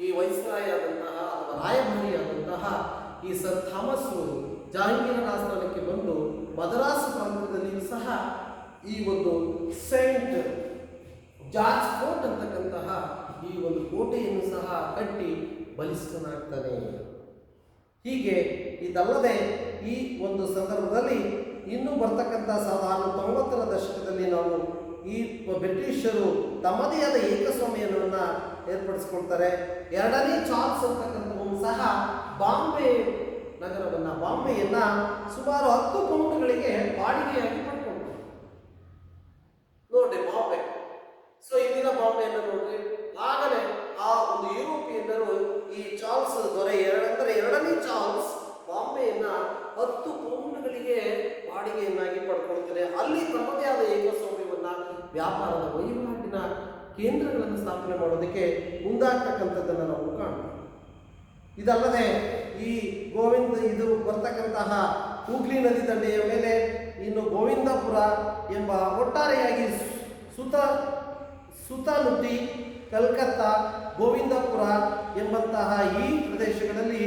ಈ ವೈಸ್ರಾಯಾದಂತಹ ಅಥವಾ ರಾಯಭಾರಿಯಾದಂತಹ ಈ ಸರ್ ಥಾಮಸ್ ರೂ ಜಹಾಂಗೀರನ ಆಸ್ಥಾನಕ್ಕೆ ಬಂದು ಮದ್ರಾಸ್ ಪ್ರಾಂತ್ಯದಲ್ಲಿಯೂ ಸಹ ಈ ಸೇಂಟ್ ಜಾರ್ಜ್ ಫೋರ್ಟ್ ಅಂತಕ್ಕಂತಹ ಈ ಕೋಟೆಯನ್ನು ಸಹ ಕಟ್ಟಿ ಬಲಿಷ್ಠನಾಗ್ತಾನೆ. ಹೀಗೆ ಇದಲ್ಲದೆ ಈ ಸಂದರ್ಭದಲ್ಲಿ ಇನ್ನೂ ಬರ್ತಕ್ಕಂಥ 1690ರ ದಶಕದಲ್ಲಿ ನಾವು ಈ ಬ್ರಿಟಿಷರು ತಮ್ಮದೇ ಆದ ಏಕಸ್ವಾಮ್ಯವನ್ನು ಏರ್ಪಡಿಸಿಕೊಳ್ತಾರೆ. 2ನೇ ಚಾರ್ಲ್ಸ್ ಅಂತಕ್ಕಂಥವನು ಸಹ ಬಾಂಬೆಯನ್ನ ಸುಮಾರು 10 ಪೌಂಡ್ಗಳಿಗೆ ಬಾಡಿಗೆಯಾಗಿ ಪಡ್ಕೊಂಡ್ರು. ನೋಡ್ರಿ ಬಾಂಬೆ. ಸೊ ಇಂದಿನ ಬಾಂಬೆಯನ್ನು ನೋಡ್ರಿ, ಆಗಲೇ ಆ ಯುರೋಪಿಯನ್ನ ಯುರೋಪಿಯನ್ನರು ಈ ಚಾರ್ಲ್ಸ್ ದೊರೆ ಎರಡನೇ ಚಾರ್ಲ್ಸ್ ಬಾಂಬೆಯನ್ನ 10 ಪೌಂಡ್ಗಳಿಗೆ ಬಾಡಿಗೆಯನ್ನಾಗಿ ಪಡ್ಕೊಳ್ತಾರೆ. ಅಲ್ಲಿ ತಮ್ಮದೇ ಆದ ಏಕಸ್ವಾಮ್ಯವನ್ನ ವ್ಯಾಪಾರದ ವಹಿವಾಟಿನ ಕೇಂದ್ರಗಳನ್ನು ಸ್ಥಾಪನೆ ಮಾಡೋದಕ್ಕೆ ಮುಂದಾಗ್ತಕ್ಕಂಥದ್ದನ್ನು ನಾವು ಕಾಣ್ತೀವಿ. ಇದಲ್ಲದೆ ಈ ಇದು ಬರ್ತಕ್ಕಂತಹ ಹೂಗ್ಲಿ ನದಿ ದಂಡೆಯ ಮೇಲೆ ಇನ್ನು ಗೋವಿಂದಪುರ ಎಂಬ ಒಟ್ಟಾರೆಯಾಗಿ ಸುತ್ತಮುತ್ತಿ ಕಲ್ಕತ್ತಾ, ಗೋವಿಂದಪುರ ಎಂಬಂತಹ ಈ ಪ್ರದೇಶಗಳಲ್ಲಿ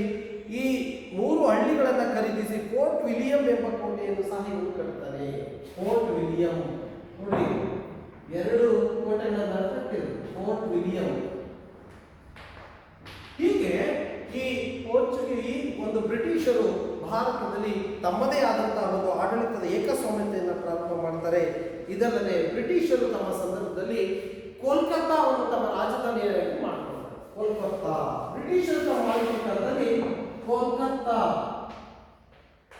ಈ 3 ಹಳ್ಳಿಗಳನ್ನು ಖರೀದಿಸಿ ಫೋರ್ಟ್ ವಿಲಿಯಂ ಎಂಬ ಕೋಟೆಯನ್ನು ಸಹ ಇವರು ಕಟ್ತಾರೆ. ಫೋರ್ಟ್ ವಿಲಿಯಂ ನೋಡಿ, 2 ಕೋಟೆಗಳನ್ನು ಕಟ್ಟಿದ್ರು. Fort William. ಹೀಗೆ ಈ ಒಂದು ಬ್ರಿಟಿಷರು ಭಾರತದಲ್ಲಿ ತಮ್ಮದೇ ಆದಂತಹ ಒಂದು ಆಡಳಿತದ ಏಕಸ್ವಾಮ್ಯತೆಯನ್ನು ಪ್ರಾರಂಭ ಮಾಡ್ತಾರೆ. ಇದಲ್ಲದೆ ಬ್ರಿಟಿಷರು ತಮ್ಮ ಸಂದರ್ಭದಲ್ಲಿ ಕೋಲ್ಕತ್ತಾವನ್ನು ತಮ್ಮ ರಾಜಧಾನಿಯಾಗಿ ಮಾಡ್ಕೊಳ್ತಾರೆ. ಕೋಲ್ಕತ್ತಾ ಬ್ರಿಟಿಷರು ತಮ್ಮ ಆಳ್ವಿಕೆ ಕಾಲದಲ್ಲಿ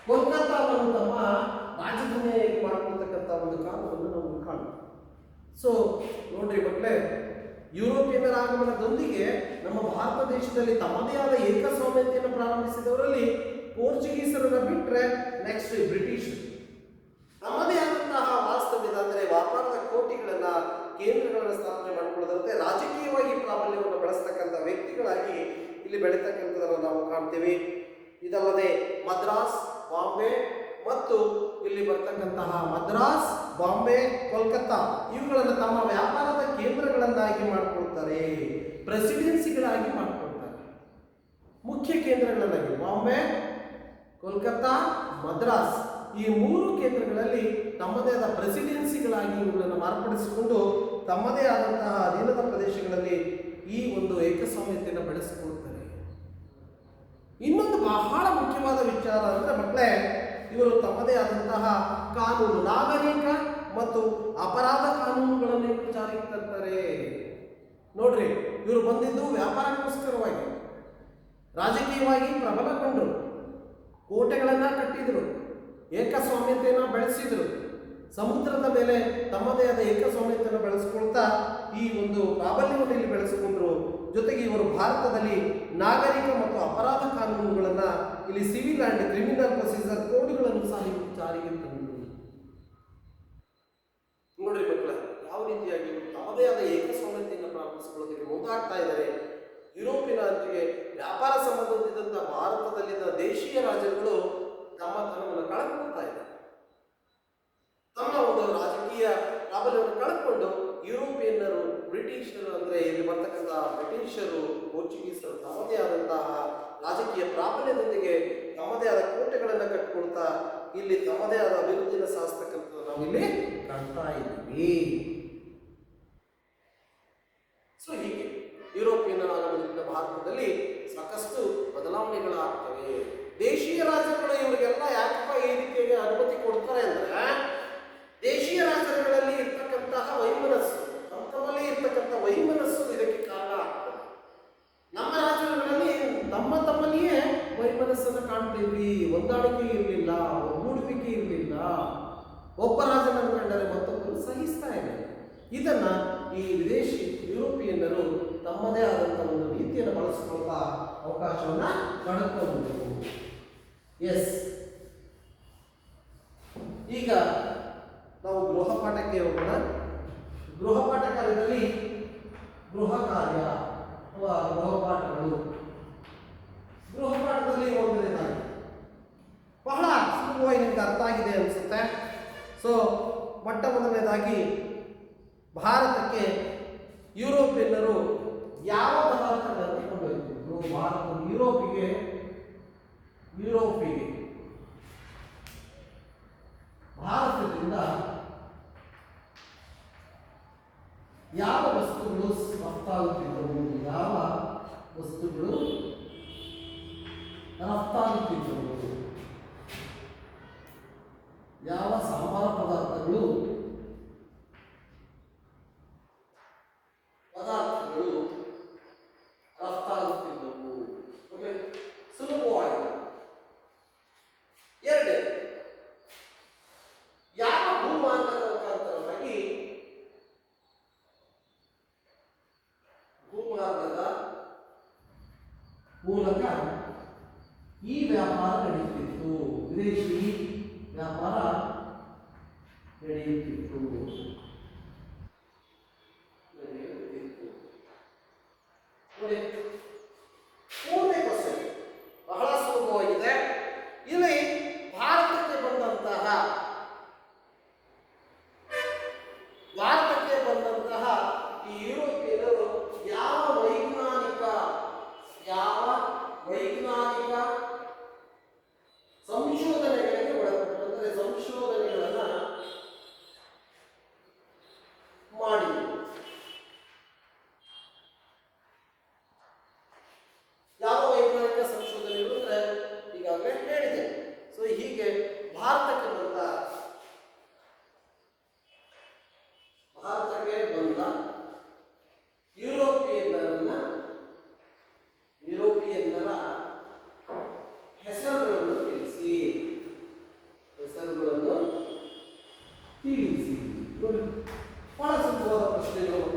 ಕೋಲ್ಕತ್ತಾವನ್ನು ತಮ್ಮ ರಾಜಧಾನಿಯಾಗಿ ಮಾಡ್ಕೊಳ್ತಕ್ಕಂಥ ಒಂದು ಕಾಲವನ್ನು ನಾವು ಕಾಣ್ತೀವಿ. ಸೊ ನೋಡ್ರಿ ಮಕ್ಕಳೇ, ಯುರೋಪಿಯನ್ನರ ಆಗಮನದೊಂದಿಗೆ ನಮ್ಮ ಭಾರತ ದೇಶದಲ್ಲಿ ತಮ್ಮದೇ ಆದ ಏಕಸ್ವಾಮ್ಯತೆಯನ್ನು ಪ್ರಾರಂಭಿಸಿದವರಲ್ಲಿ ಪೋರ್ಚುಗೀಸರನ್ನ ಬಿಟ್ಟರೆ ನೆಕ್ಸ್ಟ್ ಬ್ರಿಟಿಷರು ತಮ್ಮದೇ ಆದಂತಹ ವಾಸ್ತವ್ಯದ ಅಂದರೆ ವ್ಯಾಪಾರದ ಕೋಟಿಗಳನ್ನ ಕೇಂದ್ರಗಳನ್ನು ಸ್ಥಾಪನೆ ಮಾಡಿಕೊಳ್ಳದಂತೆ ರಾಜಕೀಯವಾಗಿ ಪ್ರಾಬಲ್ಯವನ್ನು ಬೆಳೆಸ್ತಕ್ಕಂಥ ವ್ಯಕ್ತಿಗಳಾಗಿ ಇಲ್ಲಿ ಬೆಳೀತಕ್ಕಂಥದ್ದನ್ನು ನಾವು ಕಾಣ್ತೀವಿ. ಇದಲ್ಲದೆ ಮದ್ರಾಸ್, ಬಾಂಬೆ ಮತ್ತು ಇಲ್ಲಿ ಬರ್ತಕ್ಕಂತಹ ಮದ್ರಾಸ್, ಬಾಂಬೆ, ಕೋಲ್ಕತ್ತಾ ಇವುಗಳನ್ನು ತಮ್ಮ ವ್ಯಾಪಾರದ ಕೇಂದ್ರಗಳನ್ನಾಗಿ ಮಾಡಿಕೊಳ್ತಾರೆ, ಪ್ರೆಸಿಡೆನ್ಸಿಗಳಾಗಿ ಮಾಡಿಕೊಳ್ತಾರೆ. ಮುಖ್ಯ ಕೇಂದ್ರಗಳನ್ನಾಗಿ ಬಾಂಬೆ, ಕೋಲ್ಕತ್ತಾ, ಮದ್ರಾಸ್ ಈ 3 ಕೇಂದ್ರಗಳಲ್ಲಿ ತಮ್ಮದೇ ಆದ ಪ್ರೆಸಿಡೆನ್ಸಿಗಳಾಗಿ ಇವುಗಳನ್ನು ಮಾರ್ಪಡಿಸಿಕೊಂಡು ತಮ್ಮದೇ ಆದಂತಹ ಅಧೀನದ ಪ್ರದೇಶಗಳಲ್ಲಿ ಈ ಒಂದು ಏಕಸ್ವಾಮ್ಯತೆಯನ್ನು ಬೆಳೆಸಿಕೊಳ್ತಾರೆ. ಇನ್ನೊಂದು ಬಹಳ ಮುಖ್ಯವಾದ ವಿಚಾರ ಅಂದರೆ ಮಕ್ಕಳೇ, ಇವರು ತಮ್ಮದೇ ಆದಂತಹ ಕಾನೂನು, ನಾಗರಿಕ ಮತ್ತು ಅಪರಾಧ ಕಾನೂನುಗಳನ್ನು ಜಾರಿಗೆ ತರ್ತಾರೆ. ನೋಡ್ರಿ, ಇವರು ಬಂದಿದ್ದು ವ್ಯಾಪಾರಕ್ಕೋಸ್ಕರವಾಗಿ, ರಾಜಕೀಯವಾಗಿ ಪ್ರಬಲಗೊಂಡರು, ಕೋಟೆಗಳನ್ನು ಕಟ್ಟಿದರು, ಏಕಸ್ವಾಮ್ಯತೆಯನ್ನು ಬೆಳೆಸಿದರು, ಸಮುದ್ರದ ಮೇಲೆ ತಮ್ಮದೇ ಆದ ಏಕಸ್ವಾಮ್ಯತೆಯನ್ನು ಬೆಳೆಸಿಕೊಳ್ತಾ ಈ ಒಂದು ಪ್ರಾಬಲ್ಯವನ್ನು ಇಲ್ಲಿ ಬೆಳೆಸಿಕೊಂಡರು. ಜೊತೆಗೆ ಇವರು ಭಾರತದಲ್ಲಿ ನಾಗರಿಕ ಮತ್ತು ಅಪರಾಧ ಕಾನೂನುಗಳನ್ನು, ಇಲ್ಲಿ ಸಿವಿಲ್ ಆ್ಯಂಡ್ ಕ್ರಿಮಿನಲ್ ಪ್ರೊಸೀಜರ್ ಕೋಡ್ಗಳನ್ನು ಸಹ ಜಾರಿಗೆ ತಂದರು. ನೋಡ್ರಿ ಮಕ್ಕಳ, ಯಾವ ರೀತಿಯಾಗಿ ತಮ್ಮದೇ ಆದ ಏಕಸ್ವಾಮ್ಯತೆಯನ್ನು ಪ್ರಾರಂಭಿಸಿಕೊಳ್ಳೋದಕ್ಕೆ ಮುಂದಾಗ್ತಾ ಇದ್ದಾರೆ. ಯುರೋಪಿನೊಂದಿಗೆ ವ್ಯಾಪಾರ ಸಂಬಂಧ ಹೊಂದಿದಂಥ ಭಾರತದಲ್ಲಿದ್ದ ದೇಶೀಯ ರಾಜ್ಯಗಳು ತಮ್ಮ ತನವನ್ನು ಕಳೆದುಕೊಳ್ತಾ ಇದ್ದಾರೆ. ತಮ್ಮ ಒಂದು ರಾಜಕೀಯ ಪ್ರಾಬಲ್ಯವನ್ನು ಕಳೆದುಕೊಂಡು ಯುರೋಪಿಯನ್ನರು, ಬ್ರಿಟಿಷರು ಅಂದರೆ ಇಲ್ಲಿ ಬರ್ತಕ್ಕಂಥ ಬ್ರಿಟಿಷರು, ಪೋರ್ಚುಗೀಸರು ತಮ್ಮದೇ ಆದಂತಹ ರಾಜಕೀಯ ಪ್ರಾಬಲ್ಯದೊಂದಿಗೆ ತಮ್ಮದೇ ಆದ ಕೋಟೆಗಳನ್ನು ಕಟ್ಟಿಕೊಳ್ತಾ ಇಲ್ಲಿ ತಮ್ಮದೇ ಆದ ಅಭಿವೃದ್ಧಿಯನ್ನು ಸಾಧಿಸ್ತಕ್ಕಂಥದ್ದು ನಾವು ಇಲ್ಲಿ ಕಾಣ್ತಾ ಇದ್ದೀವಿ. ಸೊ ಹೀಗೆ ಯುರೋಪಿಯನ್ನರ ಆಗಮನದಿಂದ ಭಾರತದಲ್ಲಿ ಸಾಕಷ್ಟು ಬದಲಾವಣೆಗಳಾಗ್ತವೆ. ದೇಶೀಯ ರಾಜ್ಯಗಳು ಇವರಿಗೆಲ್ಲ ಯಾಕಪ್ಪ ಈ ರೀತಿಯಾಗಿ ಅನುಮತಿ ಕೊಡ್ತಾರೆ ಅಂದರೆ, ದೇಶೀಯ ರಾಜ್ಯಗಳಲ್ಲಿ ಇರ್ತಕ್ಕಂತಹ ವೈಮನಸ್ಸು, ತಮ್ಮಲ್ಲಿ ಇರ್ತಕ್ಕಂಥ ವೈಮನಸ್ಸು ಇದಕ್ಕೆ ಕಾರಣ ಆಗ್ತದೆ. ನಮ್ಮ ರಾಜ್ಯಗಳಲ್ಲಿ ತಮ್ಮಲ್ಲಿಯೇ ವೈಮನಸ್ಸನ್ನು ಕಾಣ್ತೀವಿ. ಹೊಂದಾಣಿಕೆ ಇರಲಿಲ್ಲ, ಒಗ್ಗೂಡುವಿಕೆ ಇರಲಿಲ್ಲ, ಒಬ್ಬ ರಾಜನನ್ನು ಕಂಡರೆ ಮತ್ತೊಬ್ಬರು ಸಹಿಸ್ತಾ ಇದ್ದಾರೆ. ಇದನ್ನು ಈ ವಿದೇಶಿ ಯುರೋಪಿಯನ್ನರು ತಮ್ಮದೇ ಆದಂಥ ಒಂದು ನೀತಿಯನ್ನು ಬಳಸಿಕೊಳ್ತಾ ಅವಕಾಶವನ್ನು ಪಡೆದುಕೊಂಡರು. ಎಸ್, ಈಗ ನಾವು ಗೃಹಪಾಠಕ್ಕೆ ಹೋಗೋಣ. ಗೃಹಪಾಠ ಕಾರ್ಯದಲ್ಲಿ ಗೃಹ ಕಾರ್ಯ ಅಥವಾ ಗೃಹಪಾಠಗಳು, ಗೃಹಪಾಠದಲ್ಲಿ ಒಂದನೇದಾಗಿ ಬಹಳ ಸುಲಭವಾಗಿ ನಿಮ್ಗೆ ಅರ್ಥ ಆಗಿದೆ ಅನಿಸುತ್ತೆ. ಸೊ ಮೊಟ್ಟ ಮೊದಲನೇದಾಗಿ ಭಾರತಕ್ಕೆ ಯುರೋಪಿಯನ್ನರು ಯಾವ ಪದಾರ್ಥಗಳನ್ನು ಕೊಂಡೊಯ್ತಿದ್ರು? ಯುರೋಪಿಗೆ ಭಾರತದಿಂದ ಯಾವ ವಸ್ತುಗಳು ರಫ್ತಾಗುತ್ತಿದ್ದವು? ಯಾವ ವಸ್ತುಗಳು ರಫ್ತಾಗುತ್ತಿದ್ದವು? ಯಾವ ಸಂಬಾರ ಪದಾರ್ಥಗಳು ರಫ್ತಾಗುತ್ತಿದ್ದವು? ಓಕೆ, ಸುಲಭವಾಗಿದೆ. ಎರಡನೇ, ಯಾವ ಭೂಮಾರ್ಗದ ಮುಖಾಂತರವಾಗಿ ಭೂಮಾರ್ಗದ ಈ ವ್ಯಾಪಾರ ನಡೆಯುತ್ತಿತ್ತು, ವಿದೇಶಿ ವ್ಯಾಪಾರ ನಡೆಯುತ್ತಿತ್ತು. ನೋಡಿ, ಮೂರನೇ ಕ್ವಶನ್ ಬಹಳ ಸುಲಭವಾಗಿದೆ. ಇಲ್ಲಿ ಭಾರತಕ್ಕೆ ಬಂದಂತಹ ಈ ಯುರೋಪಿಯನ್ನರು ಯಾವ ವೈಜ್ಞಾನಿಕ ಸಂಶೋಧನೆಗಳಿಗೆ ಒಳಪಟ್ಟರು, ಅಂದರೆ ಸಂಶೋಧನೆಗಳನ್ನ ಮಾಡಿದರು. ಯಾವ ವೈಜ್ಞಾನಿಕ ಸಂಶೋಧನೆಗಳು ಅಂದರೆ ಈಗಾಗಲೇ ಹೇಳಿದೆ. ಸೊ ಹೀಗೆ ಭಾರತಕ್ಕೆ ಬಂದ ಯುರೋಪಿಯನ್ನರ ಹೆಸರುಗಳನ್ನು ತಿಳಿಸಿ. ಬಹಳ ಸುಲಭವಾದ ಪ್ರಶ್ನೆಗಳು.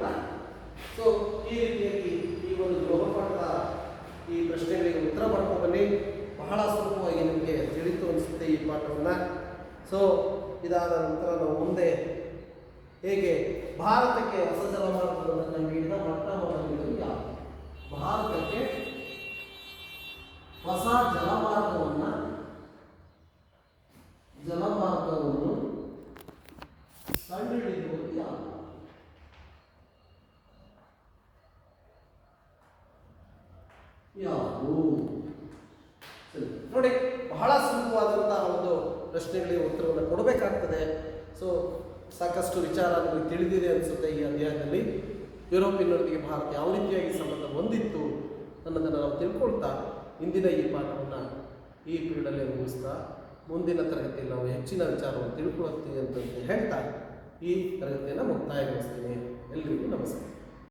ಸೊ ಈ ರೀತಿಯಾಗಿ ಈ ಒಂದು ಗೃಹಪಾಠದ ಈ ಪ್ರಶ್ನೆಗಳಿಗೆ ಉತ್ತರ ಮಾಡ್ಕೊಂಡು ಬನ್ನಿ. ಬಹಳ ಸುಲಭವಾಗಿ ನಿಮಗೆ ತಿಳಿತು ಅನಿಸುತ್ತೆ ಈ ಪಾಠವನ್ನು. ಸೊ ಇದಾದ ನಂತರ ನಾವು ಮುಂದೆ ಹೇಗೆ ಭಾರತಕ್ಕೆ ಹೊಸ ಜಲಮಾರ್ಗಗಳನ್ನು ನೀಡಿದ ಮೊಟ್ಟ ಮೊದಲನೆಯದು ಯಾವುದು? ಭಾರತಕ್ಕೆ ಹೊಸ ಜಲಮಾರ್ಗವನ್ನು ಕಂಡುಹಿಡಿಯುವುದು ಯಾವುದು? ಸರಿ, ನೋಡಿ, ಬಹಳ ಸುಲಭವಾದಂತಹ ಒಂದು ಪ್ರಶ್ನೆಗಳಿಗೆ ಉತ್ತರವನ್ನು ಕೊಡಬೇಕಾಗ್ತದೆ. ಸೊ ಸಾಕಷ್ಟು ವಿಚಾರ ನಿಮಗೆ ತಿಳಿದಿದೆ ಅನಿಸುತ್ತೆ. ಈ ಅಧ್ಯಾಯದಲ್ಲಿ ಯುರೋಪಿಯನ್ನರೊಂದಿಗೆ ಭಾರತ ಯಾವ ರೀತಿಯಾಗಿ ಸಂಬಂಧ ಹೊಂದಿತ್ತು ಅನ್ನೋದನ್ನು ನಾವು ತಿಳ್ಕೊಳ್ತಾ ಇಂದಿನ ಈ ಪಾಠವನ್ನು ಈ ಪೀರಿಯಡಲ್ಲಿ ಮುಗಿಸ್ತಾ ಮುಂದಿನ ತರಗತಿಯಲ್ಲಿ ನಾವು ಹೆಚ್ಚಿನ ವಿಚಾರವನ್ನು ತಿಳ್ಕೊಳ್ತೀವಿ ಅಂತ ಹೇಳ್ತಾ ಈ ತರಗತಿಯನ್ನು ಮುಕ್ತಾಯಗೊಳಿಸ್ತೀನಿ. ಎಲ್ರಿಗೂ ನಮಸ್ಕಾರ.